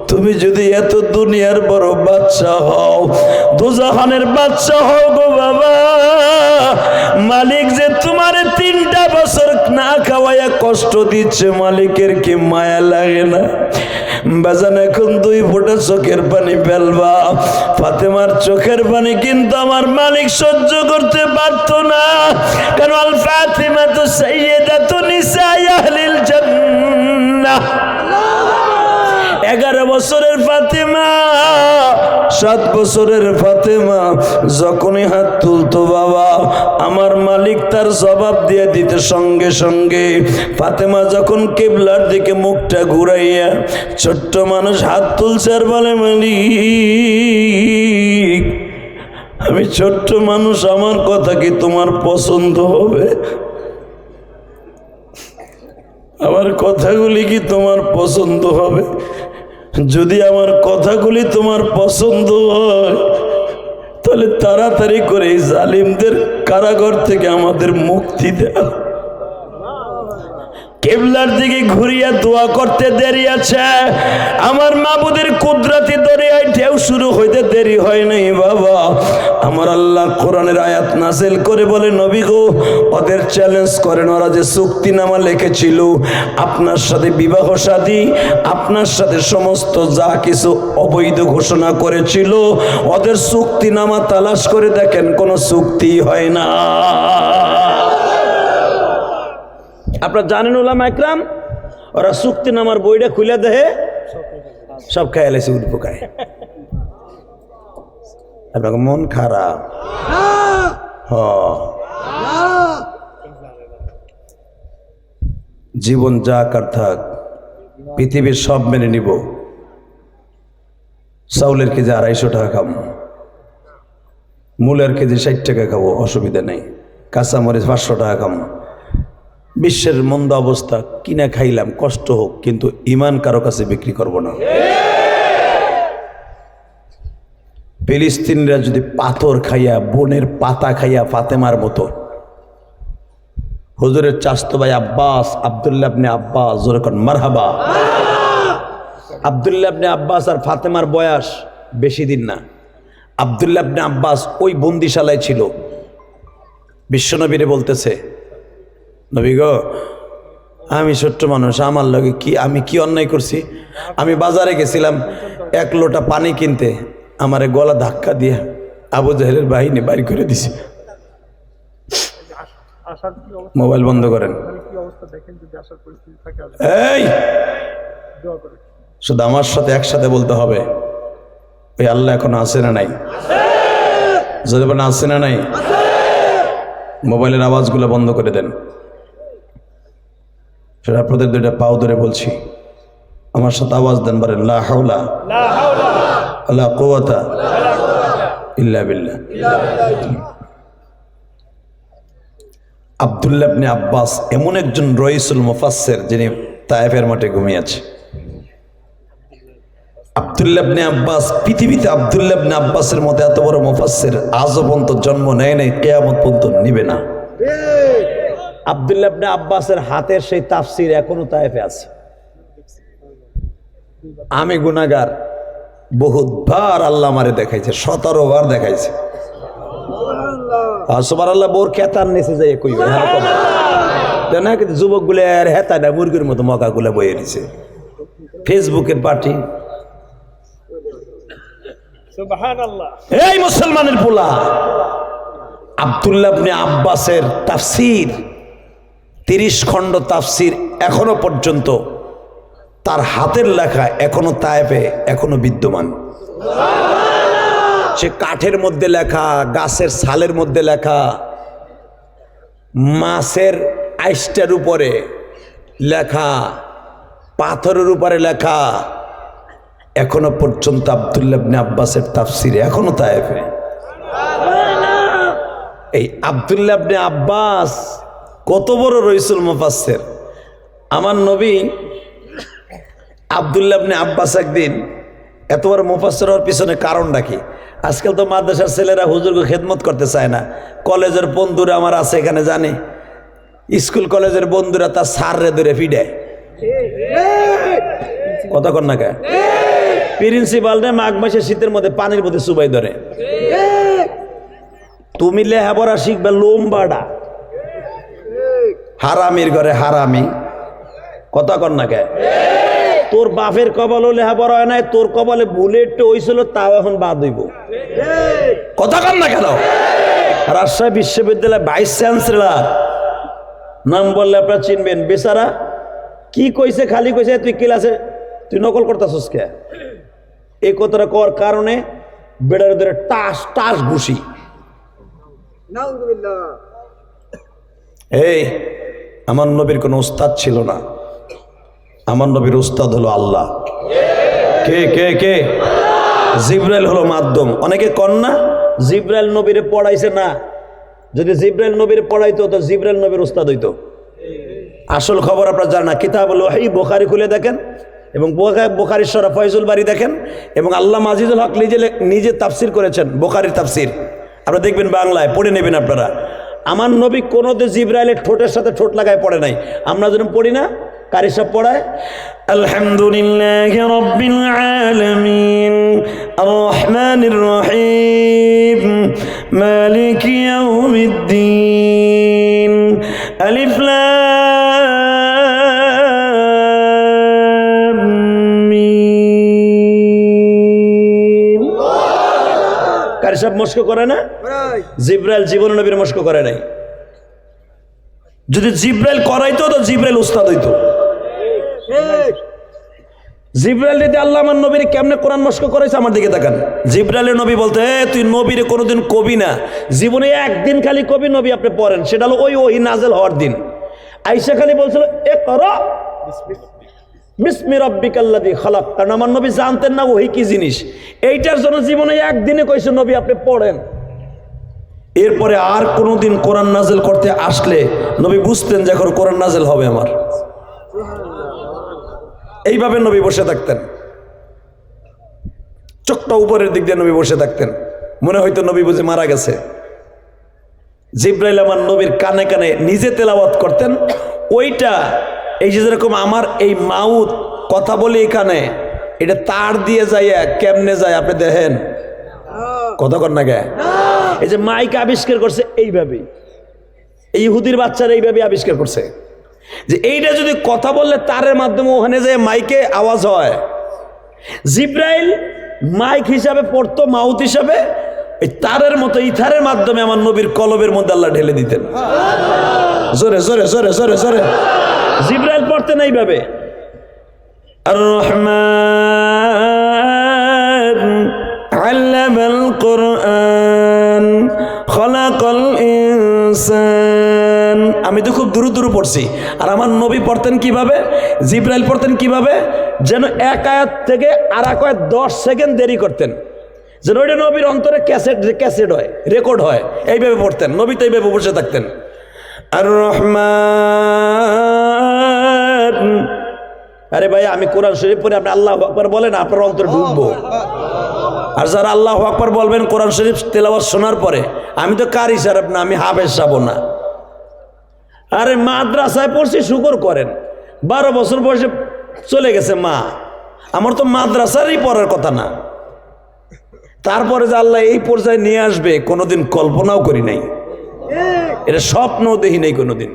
তুমি যদি এত দুনিয়ার বড় বাদশা হও, দুজাহানের বাদশা হও গো বাবা, মালিক যে তোমার 3টা বছর না খাওয়াইয়া কষ্ট দিচ্ছে, মালিকের কি মায়া লাগে না? বাজান এখন 2 ফোঁটা চোখের পানি ফেলবা। ফাতেমার চোখের পানি কিন্তু আমার মালিক সহ্য করতে পারত না, কারণ আল ফাতিমা তো সাইয়্যিদাতু নিসাই আহলিল জান্নাহ। 11 বছরের ফাতেমা, 7 বছরের ফাতেমা যখনই হাত তুলতো বাবা, আমার মালিক তার জবাব দিয়ে দিতে সঙ্গে সঙ্গে। ফাতেমা যখন কিবলার দিকে মুখটা ঘুরাইয়া ছোট্ট মানুষ হাত তুলছে আর বলে, মালিক আমি ছোট্ট মানুষ, আমার কথা কি তোমার পছন্দ হবে? আমার কথাগুলি কি তোমার পছন্দ হবে? যদি আমার কথাগুলি তোমার পছন্দ হয়, তাহলে তাড়াতাড়ি করে এই জালিমদের কারাগার থেকে আমাদের মুক্তি দাও। কিবলার দিকে ঘুরিয়া দোয়া করতে দেরি আছে, আমার মাবুদের কুদরতি দরিয়ায় ঢেউ শুরু হইতে দেরি হয় নাই বাবা। আমার আল্লাহ কোরআনের আয়াত নাযিল করে বলে, নবী গো, ওদের চ্যালেঞ্জ করেন, ওরা যে চুক্তিনামা লিখেছিল আপনার সাথে, বিবাহ শাদী, আপনার সাথে সমস্ত যা কিছু অবৈধ ঘোষণা করেছিল, ওদের চুক্তিনামা তালাশ করে দেখেন, কোনো চুক্তি হয় না। আপনারা জানেন উলামা ইকরাম, ওরা চুক্তিনামার বইটা খুলে দেহে সব খায় লাইছে উদ্পোকায়। আপনার মন খারাপ? জীবন যা কার থাক, পৃথিবীর সব মেনে নিব। চাউলের কেজি 250 টাকা খাবো, মূলের কেজি 60 টাকা খাবো, অসুবিধা নেই। কাঁচামরিচ 500 টাকা খাবো। বিশ্বের মন্দ অবস্থা, কিনা খাইলাম, কষ্ট হোক, কিন্তু ইমান কারো কাছে বিক্রি করব না। ফিলিস্তিনিরা যদি পাথর খাইয়া, বনের পাতা খাইয়া ফাতেমার মতো, হুজুরের চাচতো ভাই আব্বাস, আব্দুল্লাহ ইবনে আব্বাস, জোরে কোন মারহাবা। আব্দুল্লাহ ইবনে আব্বাস আর ফাতেমার বয়স বেশি দিন না। আব্দুল্লাহ ইবনে আব্বাস ওই বন্দিশালায় ছিল। বিশ্বনবীরে বলতেছে, নবী গো, আমি ছোট্ট মানুষ, আমার লগে কি, আমি কি অন্যায় করছি? আমি বাজারে গেছিলাম 1 লোটা পানি কিনতে, আমারে গলা ধাক্কা দিয়ে আবু জাহেলের বাহিনী বাইর করে দিছে। মোবাইল বন্ধ করেন। এই শুধু আমার সাথে একসাথে বলতে হবে, ওই আল্লাহ এখন আছে না নাই? যদি বলেন আছে না নাই, মোবাইলের আওয়াজগুলো বন্ধ করে দেন। সেটা আপনাদের 2টা পাও ধরে বলছি, আমার সাথে আওয়াজ দেন, বলেন লা হাওলা ওয়ালা কুওয়াতা ইল্লা বিল্লাহ। আব্দুল্লাহ ইবনে আব্বাস এমন একজন রইসুল মুফাসসির যিনি তায়েফের মাঠে ঘুমিয়ে আছে। আব্দুল্লাহ ইবনে আব্বাস, পৃথিবীতে আব্দুল্লাহ ইবনে আব্বাসের মতো এত বড় মুফাসসির আজও পর্যন্ত জন্ম নেয় নাই, কিয়ামত পর্যন্ত নিবে না। আব্দুল্লাহ ইবনে আব্বাসের হাতের সেই তাফসির এখনো তায়েফে আছে। আমি গুনাহগার, বহুতবার আল্লাহ আমারে দেখাইছে, 17 বার দেখাইছে। সুবহানাল্লাহ। বোর কেতার নিচে যাই কইবে না, কিন্তু যুবকগুলো আর হেতা না মুরগির মতো মকাগুলো বয়ে নিছে। ফেসবুকের পার্টি। এই মুসলমানের পোলা, আব্দুল্লাহ ইবনে আব্বাসের তাফসির 30 খণ্ড তাফসির এখনো পর্যন্ত তার হাতের লেখা এখনো তায়েফে এখনো বিদ্যমান। সে কাঠের মধ্যে লেখা, গাছের ছালের মধ্যে লেখা, মাছের আইসটার উপরে লেখা, পাথরের উপরে লেখা, এখনো পর্যন্ত আব্দুল্লাহ ইবনে আব্বাসের তাফসির এখনো তায়েফে। এই আব্দুল্লাহ ইবনে আব্বাস কত বড় রইসুল মুফাসসির। আমার নবী আব্দুল্লাহ ইবনে আব্বাস একদিন এত বড় মুফাসসির হওয়ার পিছনে কারণটা কি? আজকাল তো মাদ্রাসার ছেলেরা হুজুরকে খেদমত করতে চায় না। কলেজের বন্ধুরা আমার আছে এখানে, জানে স্কুল কলেজের বন্ধুরা তার স্যাররে ধরে ফিডায়। কথা কন না কে? প্রিন্সিপাল রে মাঘ মাসে শীতের মধ্যে পানির মধ্যে চুবাই ধরে। তুমি লেহাপড়া শিখবে লোমবাড়া, হারামির ঘরে হারামি। কথা কন না কে? তোর বাপের কপালও লেহাপড়া হয় নাই, তোর কপালে বুলেট হয়েছিল, তাও এখন বাদ হইব। কথা কন না কেন? রাজশাহী বিশ্ববিদ্যালয় ভাইস চ্যান্সেলর, নাম বললে আপনারা চিনবেন। বেচারা কি কইছে, খালি কইছে তুই ক্লাসে তুই নকল করতেছস কে? এই কথাটা কর কারণে বেড়ার ধরে টাস টাস ঘুষি। এই আমার নবীর কোনো উস্তাদ ছিল না, আমার নবীর উস্তাদ হলো আল্লাহ। কে কে কে? জিবরাইল হলো মাধ্যম। অনেকে কন না জিবরাইল নবীরে পড়াইছে না, যদি জিবরাইল নবীরে পড়াইতো তো জিবরাইল নবীর উস্তাদ হইতো। আসল খবর আপনারা জানেন না। কিতাবুল ওয়াহী বুখারী খুলে দেখেন এবং বুখারীর শরহ ফয়জুল বারী দেখেন, এবং আল্লামা আজিজুল হক নিজে তাফসির করেছেন বুখারীর তাফসির, আপনারা দেখবেন বাংলায়, পড়ে নেবেন আপনারা। আমার নবী কোনোদিন জিবরাইলের ঠোঁটের সাথে ঠোঁট লাগায় পড়ে নাই। আমরা যেন পড়ি না, কারি সব পড়ায় আলহামদুলিল্লাহি রাব্বিল আলামিন আর রহমানির রহিম মালিকি ইয়াউমিদ্দিন আলিফ লাম মিম। কারি সব মস্ক করে না? জিবরাইল জীবন নবীর মস্ক করে নাই। যদি জিবরাইল করাইতো তো জিবরাইল উস্তাদ হইতো। জিবরাইল যদি আল্লাহ আমার নবীর কেমনে কোরআন মস্ক করাইছে আমার দিকে তাকান। জিবরাইলের নবী বলতে তুই নবীরে কোনোদিন কবি না, জীবনে একদিন খালি কবি নবী আপনি পড়েন, সেটা হলো ওই নাজেল হওয়ার দিন। আয়েশা খালি বলছিল ইকরা বিসমি রাব্বিকাল্লাযী খালাক, কারণ আমার নবী জানতেন না ওই কি জিনিস। এইটার জন্য জীবনে একদিনে কইছে নবী আপনি পড়েন। এরপরে আর কোনোদিন কোরআন নাজেল করতে আসলে নবী বুঝতেন যে এখন কোরআন নাজেল হবে আমার। এইভাবে নবী বসে থাকতেন, চোখটা উপরের দিক দিয়ে নবী বসে থাকতেন, মনে হয়তো নবী বুঝে মারা গেছে। জিবরাইল আমার নবীর কানে কানে নিজে তেলাওয়াত করতেন। ওইটা এই যে যেরকম আমার এই মাউথ কথা বলি এখানে, এটা তার দিয়ে যাইয়া কেমনে যায় আপনি দেখেন। কথা কর না গে? এই যে মাইক আবিষ্কার করছে এইভাবেই, এই ইহুদির বাচ্চারা এইভাবে আবিষ্কার করছে। যে এইটা যদি কথা বললে তারের মাধ্যমে ওখানে যে মাইকে আওয়াজ হয়, জিব্রাইল মাইক হিসাবে পড়তো, মাউথ হিসাবে, এই তারের মতো ইথারের মাধ্যমে আমার নবীর কলবের মধ্যে আল্লাহ ঢেলে দিতেন। জোরে জোরে জোরে জোরে জোরে জিব্রাইল পড়তেন এইভাবে, আর রহমান আল্লামাল কুরআন খলাকাল ইনসান। আমি তো খুব দূর দূর পড়ছি, আর আমার নবী পড়তেন কিভাবে, জিব্রাইল পড়তেন কিভাবে, যেন এক আয়াত থেকে আর এক আয়াত 10 সেকেন্ড দেরি করতেন, যেন ওইটা নবীর অন্তরে ক্যাসেট হয়, রেকর্ড হয়। এইভাবে পড়তেন নবী, তো এইভাবে বসে থাকতেন। আর রহমান, আরে ভাই আমি কোরআন শরীফ পড়ে আপনি আল্লাহু আকবার বলেন, আপনার অন্তরে ঢুকবো। আর যারা আল্লাহু আকবার বলবেন কোরআন শরীফ তেলাওয়াত শোনার পরে, আমি তো কারি সাহেব না, আমি হাফেজ সাহেব না। আরে মাদ্রাসায় পড়ছি, শুকর করেন, 12 বছর বয়সে চলে গেছে মা, আমার তো মাদ্রাসারই পড়ার কথা না। তারপরে যে আল্লাহ এই পর্যায়ে নিয়ে আসবে কোনোদিন কল্পনাও করি নাই, এটা স্বপ্নও দেখি নাই কোনোদিন।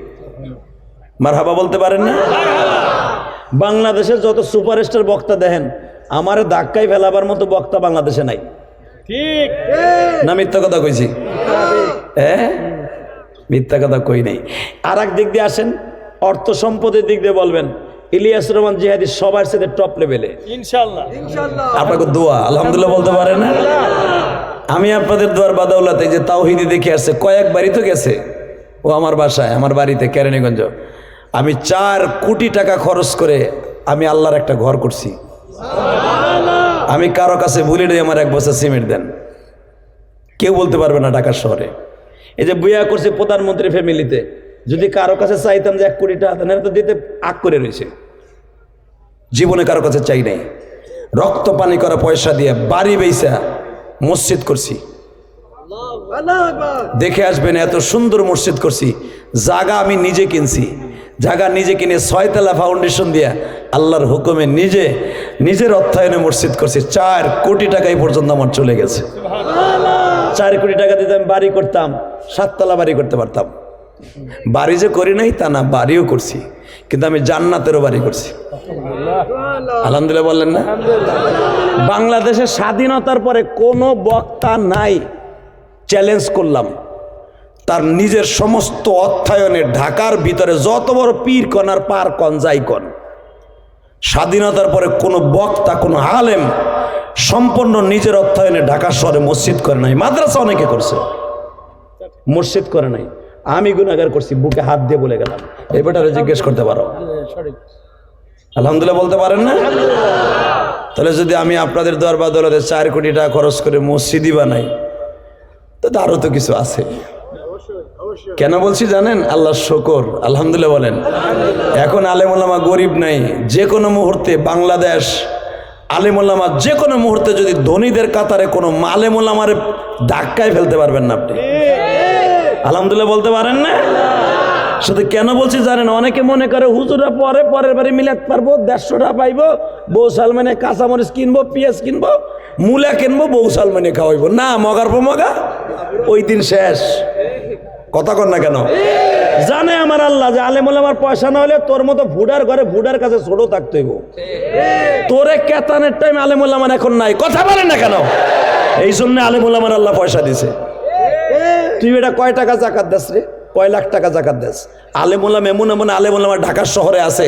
মারহাবা বলতে পারেন না? বাংলাদেশের যত সুপারস্টার বক্তা দেখেন, আমার ধাক্কায় ফেলাবার মতো বক্তা বাংলাদেশে নাই। ঠিক না মিথ্যা কথা কইছি? হ্যাঁ, মিথ্যা কথা কই নাই। আর এক দিক দিয়ে আসেন, অর্থ সম্পদের দিক দিয়ে বলবেন ইলিয়াস রহমান জিহাদি সবার সাথে টপ লেভেলে ইনশাআল্লাহ। আপনাকে দোয়া আলহামদুলিল্লাহ বলতে পারেন না? আমি আপনাদের দোয়ার বাদাউলাতে যে তাওহীদি দেখে আসছে, কয়েকবারই তো গেছে ও আমার বাসায়, আমার বাড়িতে কেরানীগঞ্জ। আমি 4 কোটি টাকা খরচ করে আমি আল্লাহর একটা ঘর করছি। আমি কারো কাছে বলি নাই আমার 1 বছর সিমেন্ট দেন, কেউ বলতে পারবে না ঢাকা শহরে। এই যে বিয়া করছে প্রধানমন্ত্রী ফ্যামিলিতে, যদি কারো কাছে চাইতাম যে 1 কোটি টাকা দেন, তো দিতে আগ করে রয়েছে। জীবনে কারো কাছে চাই নাই, রক্ত পানি করা পয়সা দিয়ে বাড়ি বেচা মসজিদ করছি। দেখে আসবেন এত সুন্দর মসজিদ করছি। জায়গা আমি নিজে কিনছি, জায়গা নিজে কিনে 6 তলা ফাউন্ডেশন দিয়া আল্লাহর হুকুমে নিজের অর্থায়নে মসজিদ করছি। 4 কোটি টাকা এই পর্যন্ত আমার চলে গেছে। 4 কোটি টাকা দিতে আমি বাড়ি করতাম, 7 তলা বাড়ি করতে পারতাম। বাড়ি যে করি নাই তা না, বাড়িও করছি, কিন্তু আমি জান্নাতেরও বাড়ি করছি। আলহামদুলিল্লাহ বললেন না? বাংলাদেশের স্বাধীনতার পরে কোনো বক্তা নাই, চ্যালেঞ্জ করলাম, তার নিজের সমস্ত অর্থায়নে ঢাকার ভিতরে যত বড় পীর কন আর পার কন যাই কন, স্বাধীনতার পরে কোনো বক্তা কোনো আলেম সম্পূর্ণ নিজের অর্থায়নে ঢাকা শহরে মসজিদ করে নাই। মাদ্রাসা অনেকে করছে, মসজিদ করে নাই। আমি গুনাহগার করছি, বুকে হাত দিয়ে বলে গেলাম। এই বেটারে জিজ্ঞেস করতে পারো। আলহামদুলিল্লাহ বলতে পারেন না? তাহলে যদি আমি আপনাদের দোয়ার বদৌলতে 4 কোটি টাকা খরচ করে মসজিদই বানাই, তো আরো তো কিছু আছে। কেন বলছি জানেন? আল্লাহ শুকর, আলহামদুলিল্লাহ বলেন। এখন আলেম ওলামা গরিব নাই, যে কোনো মুহূর্তে বাংলাদেশ আলেম ওলামা যে কোনো মুহূর্তে যদি ধনীদের কাতারে কোনো আলেম ওলামার ধাক্কায় ফেলতে পারবেন না আপনি। আলহামদুলিল্লাহ বলতে পারেন না? শুধু কেন বলছি জানেন? অনেকে মনে করে হুজুরা পরের বারে মিলাদ পারবো, 150 টাকা পাইবো, বউ সালমানে কাঁচামরিচ কিনবো, পেঁয়াজ কিনবো, মূলা কিনবো, বউ সালমানে খাওয়াইবো। না, মগার পর মগা ওই দিন শেষ। কথা কন না কেন? জানে আমার আল্লাহ যে আলেম ওলামার পয়সা না হলে তোর মতো ভুডার ঘরে ভুডার কাছে ছোট থাকতে হইব। তোরে কেতানের টাইম আলেম ওলামার এখন নাই। কথা বলেন না কেন? এই জন্য আলেম ওলামার আল্লাহ পয়সা দিছে। তুই এটা কয় টাকা জাকাত দাস রে? কয় লাখ টাকা জাকাত দাস? আলেম ওলামা এমন আলেম ওলামা ঢাকার শহরে আছে,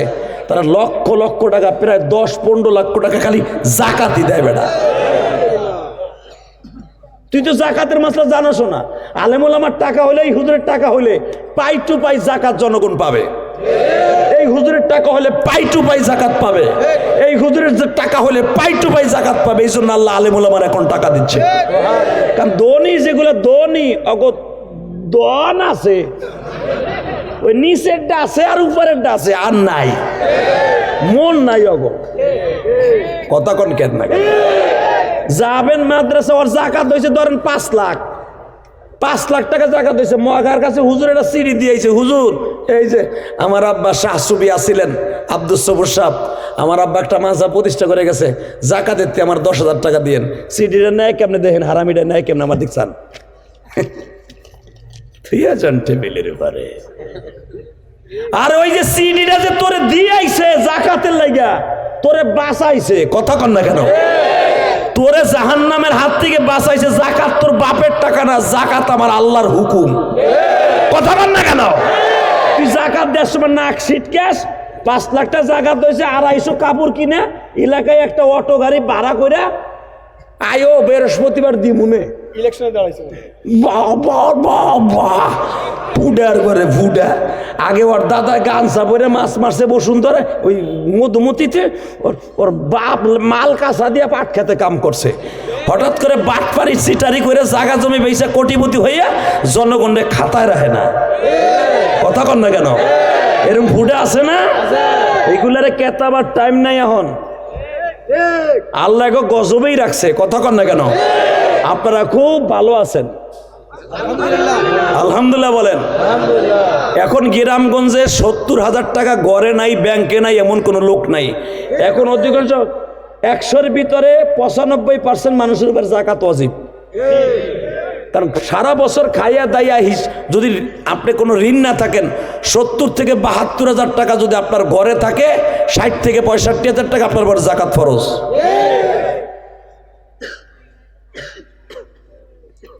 তারা লক্ষ লক্ষ টাকা, প্রায় 10-15 লক্ষ টাকা খালি জাকাতই দেয় বেটা। তুই তো জাকাতের মাসলা জানোস না। আলেম ওলামার টাকা হলে, এই হুজুরের টাকা হলে পাই টু পাই জাকাত জনগণ পাবে। এই হুজুরের টাকা হলে পাই টু পাই জাকাত পাবে। এই হুজুরের টাকা হলে পাই টু পাই জাকাত পাবে। এই জন্য আল্লাহ আলেম ওলামার এখন টাকা দিচ্ছে। কারণ ধনী যেগুলো ধনী অগত দন আছে, ওই নিচেরটা আছে আর উপরেরটা আছে, আর নাই, মন নাই অগ। কথা কোন কেন না? যাবেন মাদ্রাসা, ওর জাকাত হয়েছে ধরেন 5 লাখ, 5 লাখ টাকা জাকাত হয়েছে। মগার কাছে হুজুর একটা সিঁড়ি দিয়েছে, হুজুর এই যে আমার আব্বা শাহ সুবি আসিলেন, আব্দুল সবুর সাহ, আমার আব্বা একটা মাঝা প্রতিষ্ঠা করে গেছে, জাকাত দিতে আমার 10,000 টাকা দিয়েন। সিঁড়িটা নেয় কেমনে দেখেন, হারামিটা নেয় কেমনে আমার দিক চান। টেবিলের উপরে আর ওই যে সিডিটা যে তোরে দিয়ে আইছে জাকাতের লাগা, তোরে বাঁচাইছে, কথা কন না কেন? তোরে জাহান্নামের হাত থেকে বাঁচাইছে। জাকাত তোর বাপের টাকা না, জাকাত আমার আল্লাহর হুকুম, কথা কন না কেন? তুই জাকাত দেওয়ার সময় নাক সিটকেস 5 লাখ টাকা জাকাত হয়েছে, 250 কাপড় কিনে এলাকায় একটা অটো গাড়ি ভাড়া করে আয়ো বৃহস্পতিবার দিমুনে ইলেকশনে দাঁড়াইছে। বাবা বাবা ফুডার করে ফুডা। আগে ওর দাদা গান চাপরে মাছ মারছে বসুন্ধরে ওই মধুমতিতে, ওর বাপ মাল কাঁচা দিয়ে পাট খেতে কাম করছে। হঠাৎ করে বাটপারি সিটারি করে জাগা জমি বেইসা কোটিপতি হইয়া জনগণের খাতায় রাখে না, কথা কন না কেন? এরকম ফুডা আছে না? এগুলারে কেতাবার টাইম নাই এখন। আল্লাহ গজবেই রাখছে, কথা কন না কেন? আপনারা খুব ভালো আছেন আলহামদুলিল্লাহ বলেন। এখন গ্রামগঞ্জে 70,000 টাকা গড়ে নাই, ব্যাংকে নাই, এমন কোন লোক নাই। এখন অধিকাংশ 100-র ভিতরে 95% মানুষের উপর জাকাত ওয়াজিব। কারণ সারা বছর খাইয়া দাইয়া যদি আপনি কোনো ঋণ না থাকেন, 70 থেকে 72,000 টাকা যদি আপনার ঘরে থাকে, 60 থেকে 65,000 টাকা আপনার উপর জাকাত ফরজ।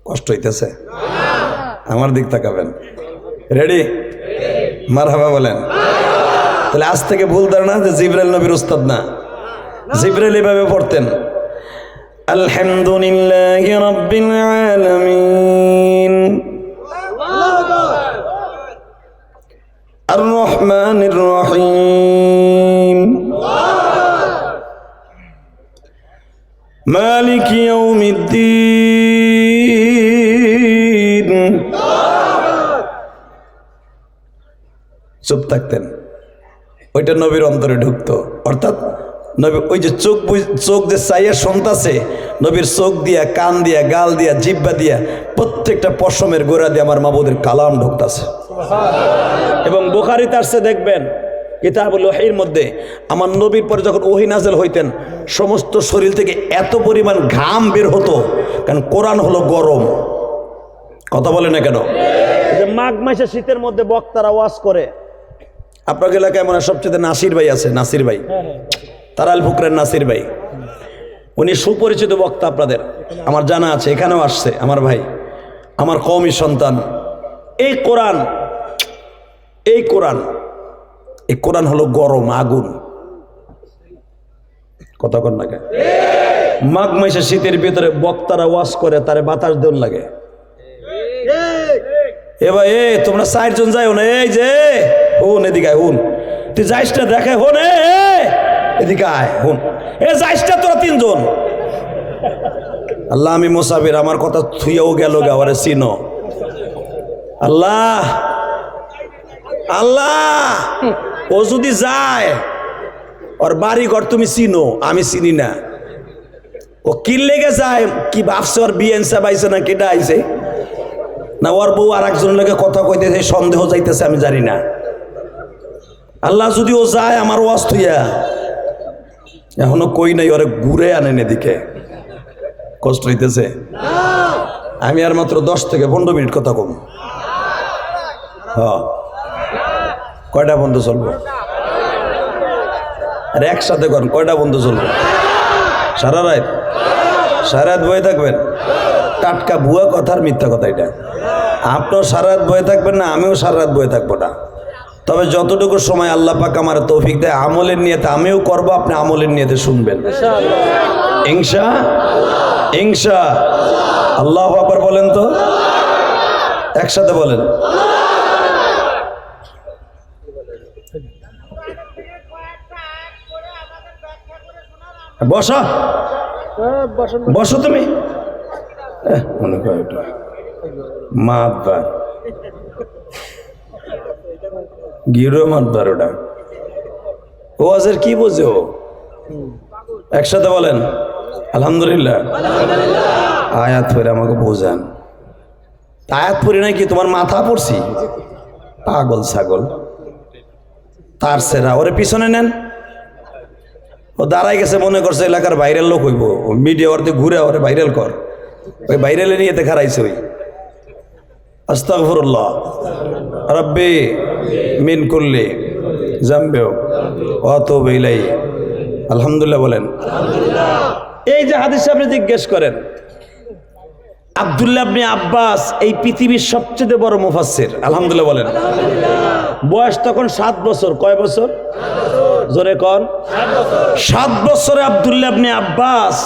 কষ্ট হইতেছে? আমার দিক তাকাবেন। রেডি? মারহাবা বলেন। তাহলে আজ থেকে ভুল ধারণা যে জিবরাইল নবীর উস্তাদ না। জিবরাইল এভাবে পড়তেন, আলহামদুলিল্লাহি রাব্বিল আলামিন আর রহমানির রহিম মালিক ইয়াউমিদ্দিন। চুপ থাকতেন, ওইটা নবীর অন্তরে ঢুকতো। অর্থাৎ নবী ওই যে চোখ যে চাইয়া শুনতাছে, নবীর চোখ দিয়া, কান দিয়া, গাল দিয়া, জিহ্বা দিয়া, প্রত্যেকটা পশমের গোড়া দিয়ে আমার মাবুদের কালাম ঢুকতাছে। এবং বুখারীতে আসছে দেখবেন, কিতাবুল ওহীর মধ্যে আমার নবীর পরে যখন ওহী নাযিল হইতেন, সমস্ত শরীর থেকে এত পরিমাণ ঘাম বের হতো, কারণ কোরআন হলো গরম, কথা বলে না কেন? যে মাঘ মাসে শীতের মধ্যে বক্তারা ওয়াজ করে। আপনার এলাকায় মনে হয় সবচেয়ে নাসির ভাই আছে, নাসির ভাই, তারাল ফুকরের নাসির ভাই, উনি সুপরিচিত বক্তা আপনাদের, আমার জানা আছে, এখানেও আসছে আমার ভাই, আমার কওমি সন্তান। এই কোরআন হলো গরম আগুন, কথা কন না? মাঘ মাসে শীতের ভিতরে বক্তারা ওয়াজ করে, তারে বাতাস দেন লাগে। এবার তোমরা 4 জন যাই না, এই যে হুন এদিকে আয়, হুন তুই যাইসটা দেখে, হন এদিকে আয়, হুন যাইসটা তোরা 3 জন। আল্লাহ আমি মুসাফির, আমার কথা থুইয়াও গেল গাওয়ারে চিনো। আল্লাহ আল্লাহ ও যদি যায়, ওর বাড়ি ঘর তুমি চিনো, আমি চিনি না। ও কি লেগে যায়, কি ভাবছে ওর বিয়ে পাইছে না কেটা আইছে, না ওর বউ আর একজনের লোকে কথা কইতেছে, সন্দেহ যাইতেছে, আমি জানি না। আল্লাহ যদি ও যায় আমার ওয়াজ থুইয়া, এখনো কই নাই, ওরে ঘুরে আনেন এদিকে, কষ্ট হইতেছে। আমি আর মাত্র 10 থেকে 15 মিনিট কথা কম। হ্যাঁ, কয়টা বন্ধ চলবো? আর একসাথে করেন, কয়টা বন্ধ চলবো? সারা রাত বয়ে থাকবেন? টাটকা ভুয়া কথার মিথ্যা কথা এটা। আপনিও সারা রাত বয়ে থাকবেন না, আমিও সারা রাত বয়ে থাকবো না। তবে যতটুকু সময় আল্লাহ পাক আমার তৌফিক দেয়, আমলের নিয়তে আমিও করবো, আপনি আমলের নিয়তে শুনবেন ইনশা আল্লাহু আকবার বলেন তো, একসাথে বলেন। বসো বসো তুমি, মনে করো মাতবার গিরো মাতবার, ওটা ও আজের কি বোঝো? একসাথে বলেন আলহামদুলিল্লাহ। আয়াত পড়ে আমাকে বোঝান। আয়াত পড়ি নাই কি তোমার মাথা পড়ছি? পাগল ছাগল তার সেরা, ওরে পিছনে নেন। ও দাঁড়াই গেছে, মনে করছে এলাকার ভাইরাল লোক হইব, মিডিয়া ওর ঘুরে ওরে ভাইরাল কর, ওই ভাইরালে নিয়ে খারাইছে। ওই আস্তাগফিরুল্লাহ রাব্বি মিন কুল্লি জামবি ওয়া আতুবু ইলাইহি। আলহামদুলিল্লাহ বলেন। এই যে হাদিস আপনি জিজ্ঞেস করেন, আব্দুল্লাহ ইবনে আব্বাস এই পৃথিবীর সবচেয়ে বড় মুফাসসির। আলহামদুলিল্লাহ বলেন। বয়স তখন 7 বছর। কয় বছর? জোরে কোন? 7 বছরে আব্দুল্লাহ ইবনে আব্বাস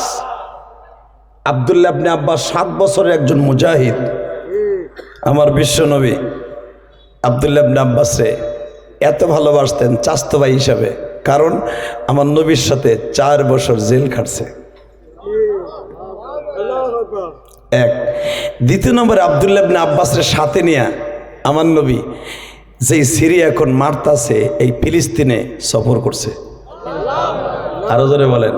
7 বছরের একজন মুজাহিদ। আমার বিশ্বনবী আব্দুল্লাহ ইবনে আব্বাসরে এত ভালোবাসতেন চাচতো ভাই হিসাবে, কারণ আমার নবীর সাথে 4 বছর জেল খাটছে। এক। দ্বিতীয় নম্বরে আব্দুল্লাহ ইবনে আব্বাসের সাথে নিয়ে আমার নবী যেই সিরিয়া এখন মারতাছে এই ফিলিস্তিনে সফর করছে। আরো জোরে বলেন।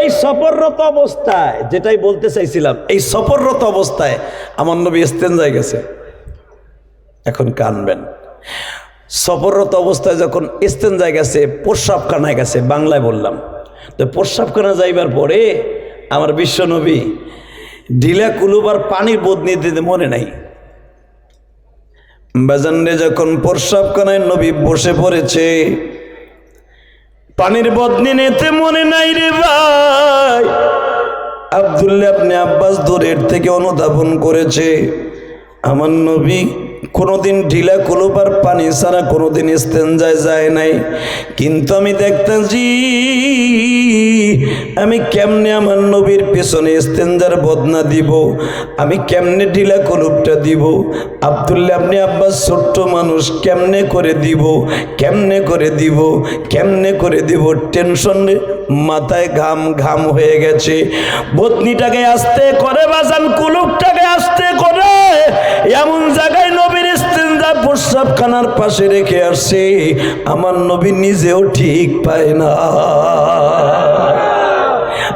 এই সফররত অবস্থায়, যেটাই বলতে চাইছিলাম, এই সফররত অবস্থায় আমার নবী ইস্তেনজায় গেছে। এখন কানবেন। সফররত অবস্থায় যখন ইস্তেনজায় গেছে, প্রস্রাবখানায় গেছে, বাংলায় বললাম তো। প্রস্রাবখানা যাইবার পরে আমার বিশ্বনবী ঢিলা কুলুবার পানির বদনি দিতে মনে নাই। বাজানরে যখন প্রস্রাবখানায় নবী বসে পড়েছে, পানির বদনি নিতে মনে নাই রে ভাই। আব্দুল্লাহ ইবনে আব্বাস দূরের থেকে অনুধাবন করেছে, আমার নবী কোনোদিন ঢিলা কুলুবার পানি ছাড়া কোনোদিন ইস্তেনজায় যায় নাই। কিন্তু আমি দেখতেছি আমি কেমনে আমার নবীর পেছনে ইস্তেনজার বদনা দিব, আমি কেমনে ঢিলা কুলুবটা দিব। আব্দুল্লাহ ইবনে আব্বাস ছোট্ট মানুষ, কেমনে করে দিব, কেমনে করে দিব, কেমনে করে দিব। টেনশনে মাথায় ঘাম ঘাম হয়ে গেছে। বদনিটাকে আস্তে করে বাজান, কুলুবটাকে আস্তে করে এমন জায়গায় নবীর ইস্তেনজা প্রস্রাবখানার পাশে রেখে আসছে, আমার নবী নিজেও ঠিক পায় না।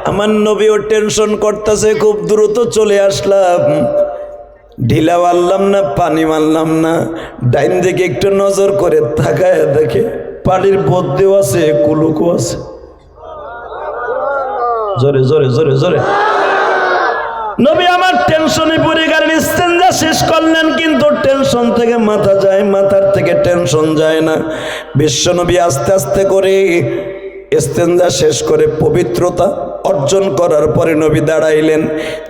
আমার নবীও টেনশন করতেছে, খুব দ্রুত চলে আসলাম, ঢিলা মারলাম না, পানি মারলাম না। ডাইন দিকে একটু নজর করে তাকায় দেখে পানির বদ্দেও আছে, কুলুকও আছে। জোরে জোরে জোরে জোরে। নবী আমার টেনশনে পড়ে গেলেন, ইস্তেনজা শেষ করলেন, কিন্তু টেনশন থেকে মাথা যায়, মাথার থেকে টেনশন যায় না। বিশ্বনবী আস্তে আস্তে করে ইস্তেনজা শেষ করে পবিত্রতা অর্জন করার পরে নবী দাঁড়াইলেন,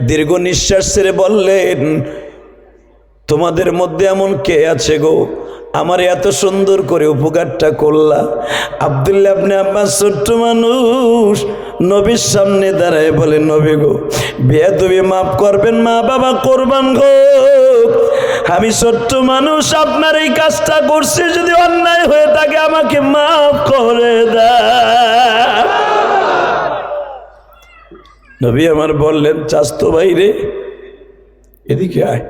দীর্ঘ নিঃশ্বাস ছেড়ে বললেন, তোমাদের মধ্যে এমন কে আছে গো আমার এত সুন্দর করে উপকারটা করলা? আব্দুল্লাহ ইবনে আব্বাস ছোট্ট মানুষ, নবীর সামনে দাঁড়ায় বলে, নবী গো বেয়াদবি মাফ করবেন, মা বাবা কোরবান গো, আমি ছোট্ট মানুষ, আপনার এই কাজটা করছি, যদি অন্যায় হয়ে থাকে আমাকে মাফ করে দেন। নবী আমার বললেন, চাচতো ভাই রে এদিকে আয়।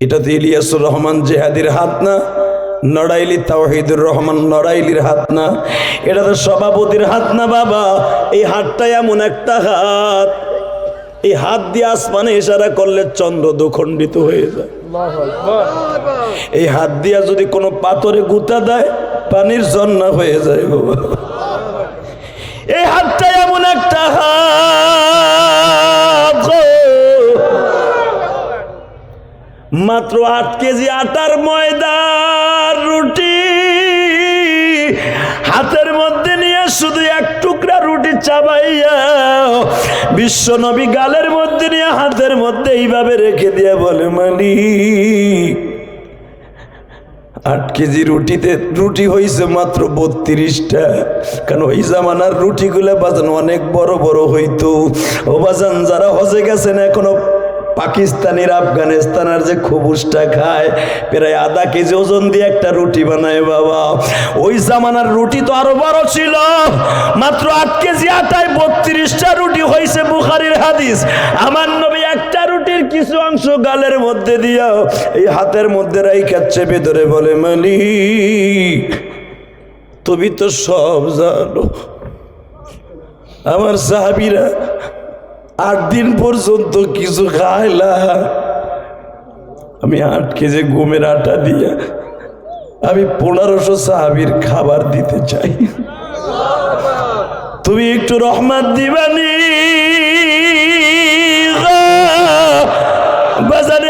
এটা তো ইলিয়াসুর রহমান জেহাদির হাত না, নড়াইলি তাওহীদুর রহমান নড়াইলির হাত না, এটা তো সভাপতির হাত না বাবা। এই হাতটা এমন একটা হাত, এই হাত দিয়ে আসমানে ইশারা করলে চন্দ্র দুখণ্ডিত হয়ে যায়। এই হাত দিয়া যদি কোনো পাথরে গুতা দেয় পানির ঝর্ণা হয়ে যায় বাবা। এই হাতটা এমন একটা হাত, মাত্র 8 কেজি আটার ময়দার রুটি হাতের মধ্যে নিয়ে শুধু এক টুকরা রুটি চাবাইয়া বিশ্বনবী গালের মধ্যে নিয়ে হাতের মধ্যে এইভাবে রেখে দিয়ে বলে, মালিক 8 কেজি রুটিতে রুটি হয়েছে মাত্র 32টা। কারণ ওই জামানার রুটিগুলো বাজান অনেক বড় বড় হইতো। ও বাজান যারা হজে গেছেন এখনো পাকিস্তানের আফগানিস্তানের যে খবুসটা খায়, প্রায় আধা কেজি ওজন দিয়ে একটা রুটি বানায় বাবা। ওই জামানার রুটি তো আরো বড় ছিল, মাত্র 8 কেজি আটায় 32টা রুটি হয়েছে, বুখারীর হাদিস। আমার নবী একটা রুটির কিছু অংশ গালের মধ্যে দিয়া এই হাতের মধ্যে রাইখাচ্ছে, ভেতরে বলে, মালিক তুমি তো সব জানো। আমার সাহাবীরা 8 দিন পর্যন্ত কিছু খাইলা, আমি 8 কেজি গমের আটা দিয়া আমি 1500 সাহাবীর খাবার দিতে চাই, তুমি একটু রহমত দিবানি। বাজারে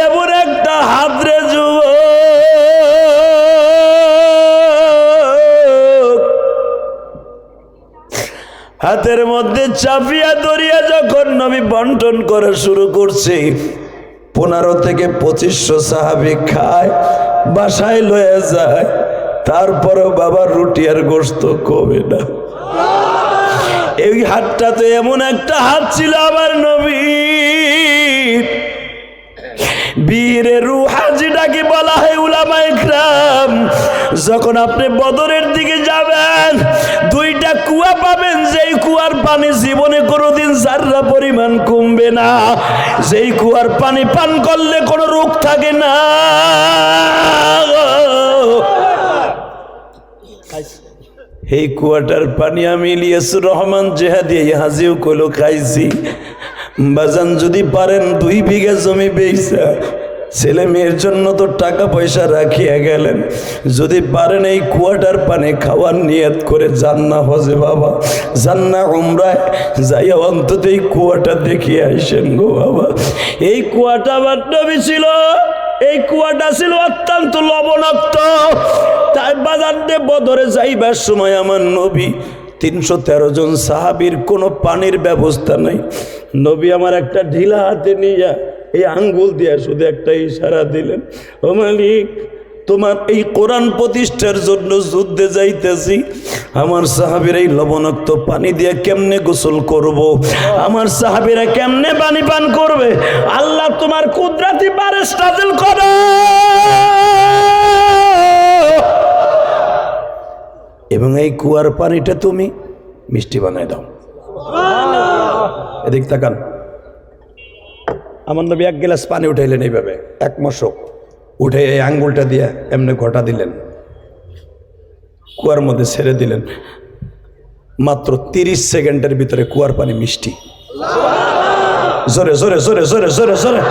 হাতের মধ্যে চাপিয়া ধরিয়া যখন নবী বন্টন করা শুরু করছে, 15 থেকে 2500 সাহাবী খায়, বাসায় লয়ে যায়। তারপরেও বাবার রুটি আর গোশত কমে না। এই হাতটা তো এমন একটা হাত ছিল আমার নবীর। বীরে রুহা যেটাকে বলা হয় উলামায়ে কেরাম, যখন আপনি বদরের দিকে যাবেন, 2টা কুয়া পাবেন, যেই কুয়ার পানি জীবনে কোনোদিন যাররা পরিমাণ কমবে না, যেই কুয়ার পানি পান করলে কোনো রোগ থাকে না। এই কুয়াটার পানি আমি ইলিয়াসুর রহমান জেহাদি হাজিও কইলো খাইছি। বাজান যদি পারেন 2 বিঘা জমি বেচা, ছেলে মেয়ের জন্য তো টাকা পয়সা রাখিয়া গেলেন, যদি পারেন এই কুয়াটার পানি খাওয়ার নিয়ত করে জান্না হজে বাবা, জান্না উমরায় যাইয়া অন্তত এই কুয়াটা দেখিয়ে আইসেন গো বাবা। এই কুয়াটা আমার নবী ছিল, এই কুয়াটা ছিল অত্যন্ত লবণাক্ত। তাই বাজারে বদরে যাইবার সময় আমার নবী 313 জন সাহাবীর কোনো পানির ব্যবস্থা নাই। নবী আমার একটা ঢিলা হাতে নিয়ে এই আঙ্গুল দিয়ে শুধু একটা ইশারা দিলেন, ও মালিক, তোমার এই কোরআন প্রতিষ্ঠার জন্য যুদ্ধে যাইতেছি, আমার সাহাবীরা এই লবণাক্ত পানি দিয়ে কেমনে গোসল করব, আমার সাহাবীরা কেমনে পানি পান করবে, আল্লাহ তোমার কুদরতি বারিশ নাযিল করো। এবং এই কুয়ার পানিটা তুমি মিষ্টি বানায় দাও। এদিক তাকান, আমার নবী 1 গ্লাস পানি উঠাইলেন এইভাবে, 1 মশক উঠে এই আঙ্গুলটা দিয়ে এমনি ঘটা দিলেন, কুয়ার মধ্যে ছেড়ে দিলেন। মাত্র 30 সেকেন্ডের ভিতরে কুয়ার পানি মিষ্টি। জোরে জোরে জোরে জোরে জোরে জোরে,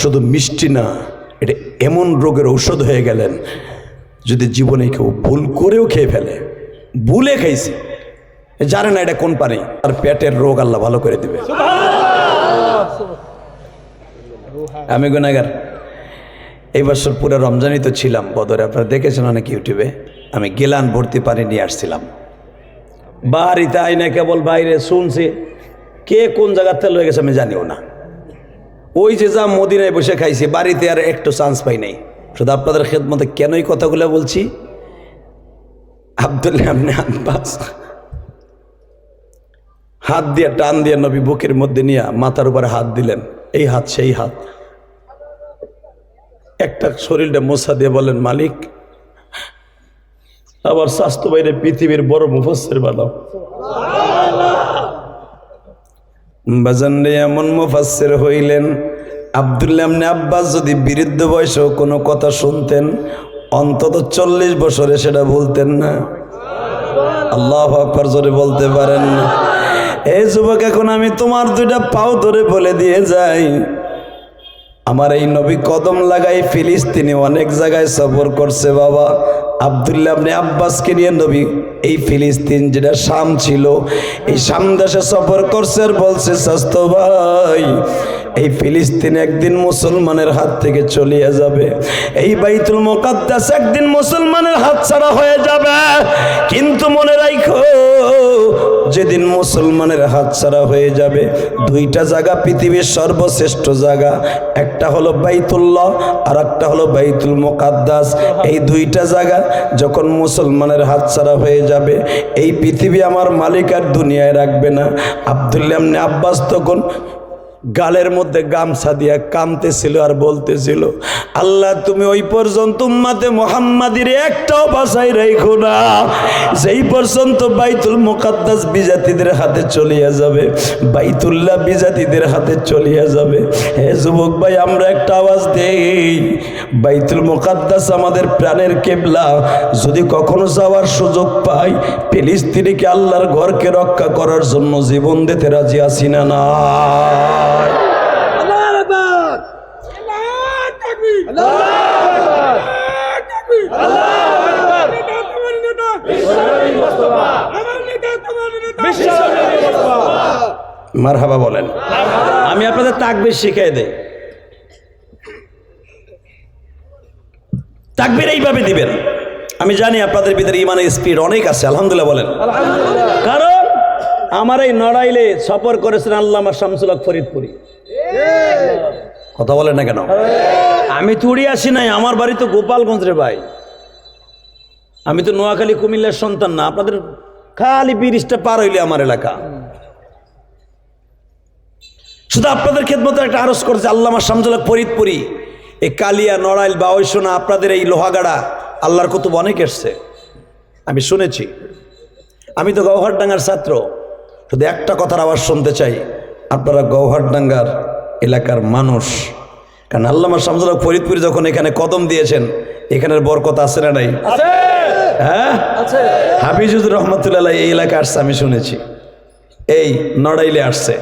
শুধু মিষ্টি না, এটা এমন রোগের ঔষধ হয়ে গেলেন, যদি জীবনে কেউ ভুল করেও খেয়ে ফেলে, ভুলে খাইছে, জানে না এটা কোন পানি, আর পেটের রোগ আল্লাহ ভালো করে দিবে। আমি গুনাহগার। এই বছর পুরো রমজানই তো ছিলাম বদরে, আপনারা দেখেছেন অনেক ইউটিউবে। আমি গেলান ভর্তি পানি নিয়ে আসছিলাম, বাড়িতে আইনা কেবল বাইরে শুনছি, কে কোন জায়গাতে লয়ে গেছে আমি জানিও না। ওই যে যা মদিনায় বসে খাইছি, বাড়িতে আর একটু চান্স পাই নাই। শুধু আপনাদের খেদমতে কেন এই কথাগুলো বলছি, আব্দুল্লাহ ইবনে আব্বাস হাত দিয়ে টান দিয়ে নবী বুকের মধ্যে নিয়ে মাথার উপরে হাত দিলেন, এই হাত সেই হাত, একটা শরীরটা মোছা দিয়ে বলেন, মালিক আবার স্বাস্থ্য বাইরে পৃথিবীর বড় মুফাসসির বানাও। বাজান রে, এমন মুফাসসির হইলেন, আব্দুল্লাহ ইবনে আব্বাস যদি বৃদ্ধ বয়সেও কোনো কথা শুনতেন, অন্তত 40 বছরে সেটা বলতেন না। আল্লাহু আকবার জোরে বলতে পারেন না? এই যুবক, এখন আমি তোমার 2টা পাও ধরে বলে দিয়ে যাই, আমার এই নবী কদম লাগাই ফিলিস্তিনে অনেক জায়গায় সফর করছে বাবা। আব্দুল্লাহ ইবনে আব্বাসকে নিয়ে নবী এই ফিলিস্তিন, যেটা শাম ছিল, এই শাম দেশে সফর করছে, আর বলছে, স্বাস্থ্য ভাই, এই ফিলিস্তিন একদিন মুসলমানের হাত থেকে চলিয়ে যাবে, এই বাইতুল মুকাদ্দাস একদিন মুসলমানের হাত ছাড়া হয়ে যাবে, কিন্তু মনে রাখো, যেদিন মুসলমানের হাত ছাড়া হয়ে যাবে, 2টা জায়গা পৃথিবীর সর্বশ্রেষ্ঠ জায়গা, একটা হলো বাইতুল্লাহ আর একটা হলো বাইতুল মুকাদ্দাস। এই 2টা জায়গা যখন মুসলমানের হাত ছাড়া হয়ে যাবে, এই পৃথিবী আমার মালিক আর দুনিয়ায় রাখবে না। আব্দুল্লাহ ইবনে আব্বাস তখন গালের মধ্যে গামছা দিয়া কামতেছিল আর বলতেছিল, আল্লাহ তুমি ওই পর্যন্ত উম্মতে মুহাম্মাদির একটাও বাঁচাই রাখো না, যেই পর্যন্ত বাইতুল মুকাদ্দাস বিজাতিদের হাতে চলিয়া যাবে, বাইতুল্লাহ বিজাতিদের হাতে চলিয়া যাবে। হে যুবক ভাই, আমরা একটা আওয়াজ দেই, বাইতুল মুকাদ্দাস আমাদের প্রাণের কিবলা, যদি কখনো যাওয়ার সুযোগ পাই, ফিলিস্তিনিকে আল্লাহর ঘরকে রক্ষা করার জন্য জীবন দিতে রাজি আছি না? না মারহাবা বলেন। আমি আপনাদের তাকবীর শিখিয়ে দেই। তাকবীর এইভাবে দিবেন, আমি জানি আপনাদের ভিতরে ইমানের স্পিড অনেক আছে, আলহামদুলিল্লাহ বলেন। কারণ আমার এই নড়াইলে সফর করেছেন আল্লামা শামসুল হক ফরিদপুরি। কথা বলেন না কেন? আমি তুড়ি আসি নাই, আমার বাড়ি তো গোপালগঞ্জ রে ভাই। আমি তো নোয়াখালী কুমিল্লার সন্তান না, আপনাদের খালি ব্রিজটা পার হইলে আমার এলাকা। শুধু আপনাদের খেদমতে একটা আরজ করেছে আল্লামা শামসুল হক ফরিদপুরি। এই কালিয়া, নড়াইল, বাউইসোনা, আপনাদের এই লোহাগাড়া আল্লাহর কুতুব অনেক এসছে, আমি শুনেছি। আমি তো গৌহারডাঙ্গার ছাত্র, শুধু একটা কথার আওয়াজ শুনতে চাই, আপনারা গৌহারডাঙ্গার এলাকার মানুষ। কারণ আল্লামা শামসুল হক ফরিদপুরি যখন এখানে কদম দিয়েছেন, এখানের বরকত আছে না নাই? হ্যাঁ, হাফিজুর রহমতুল্লাহ এই এলাকা আসছে, আমি শুনেছি। এই নড়াইলে আসছে,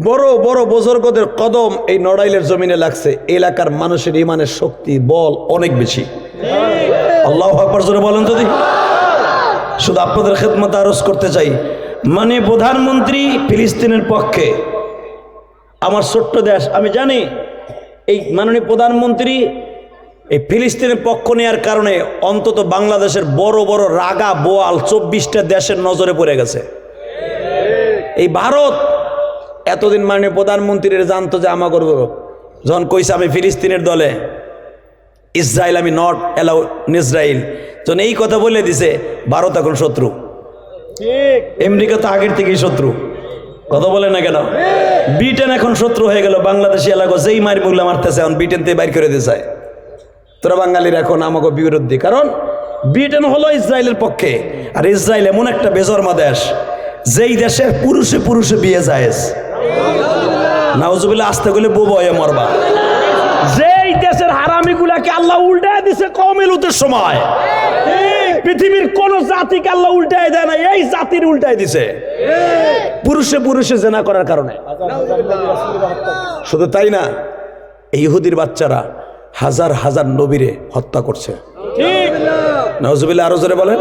বড় বড় বুজুর্গদের কদম এই নড়াইলের জমিনে লাগছে। এলাকার মানুষের ইমানের শক্তি, বল অনেক বেশি। আল্লাহু আকবার জোরে বলেন তো দেখি। শুধু আপনাদের খেদমতে আরজ করতে চাই, মানে প্রধানমন্ত্রী ফিলিস্তিনের পক্ষে, আমার ছোট্ট দেশ, আমি জানি এই মাননীয় প্রধানমন্ত্রী এই ফিলিস্তিনের পক্ষ নেওয়ার কারণে অন্তত বাংলাদেশের বড় বড় রাগা বোয়াল 24টা দেশের নজরে পড়ে গেছে। এই ভারত এতদিন মাননীয় প্রধানমন্ত্রীর জানতো যে আমা করবো, যখন কইছে আমি ফিলিস্তিনের দলে, ইসরায়েল আমি নট অ্যালাউ ইসরায়েল, যখন এই কথা বলে দিছে, ভারত এখন শত্রু। আমেরিকা তো আগের থেকেই শত্রু। কথা বলে না কেন? ব্রিটেন এখন শত্রু হয়ে গেল। বাংলাদেশি এলাকা যেই মারি মুগলা মারতেছে, এখন ব্রিটেন থেকে বাইর করে দিতে চায়। তোরা বাঙালির এখন আমাকে বিরোধী, কারণ ব্রিটেন হলো ইসরায়েলের পক্ষে। আর ইসরায়েল এমন একটা বেজন্মা দেশ, যেই দেশে পুরুষে পুরুষে বিয়ে যায়, নাউজুবিল্লাহ, আসতে গেলে বউ বয়ে মরবা। যেই দেশের হারামি গুলাকে আল্লাহ উল্টায় দিছে কওমে লূতের সময়, পৃথিবীর কোন জাতিকে আল্লাহ উল্টায় দেয় না, এই জাতির উল্টায় দিছে পুরুষে পুরুষে জেনা করার কারণে। শুধু তাই না, এই ইহুদির বাচ্চারা হাজার হাজার নবীরে হত্যা করছে। নাউজুবিল্লাহ, আরো জোরে বলেন।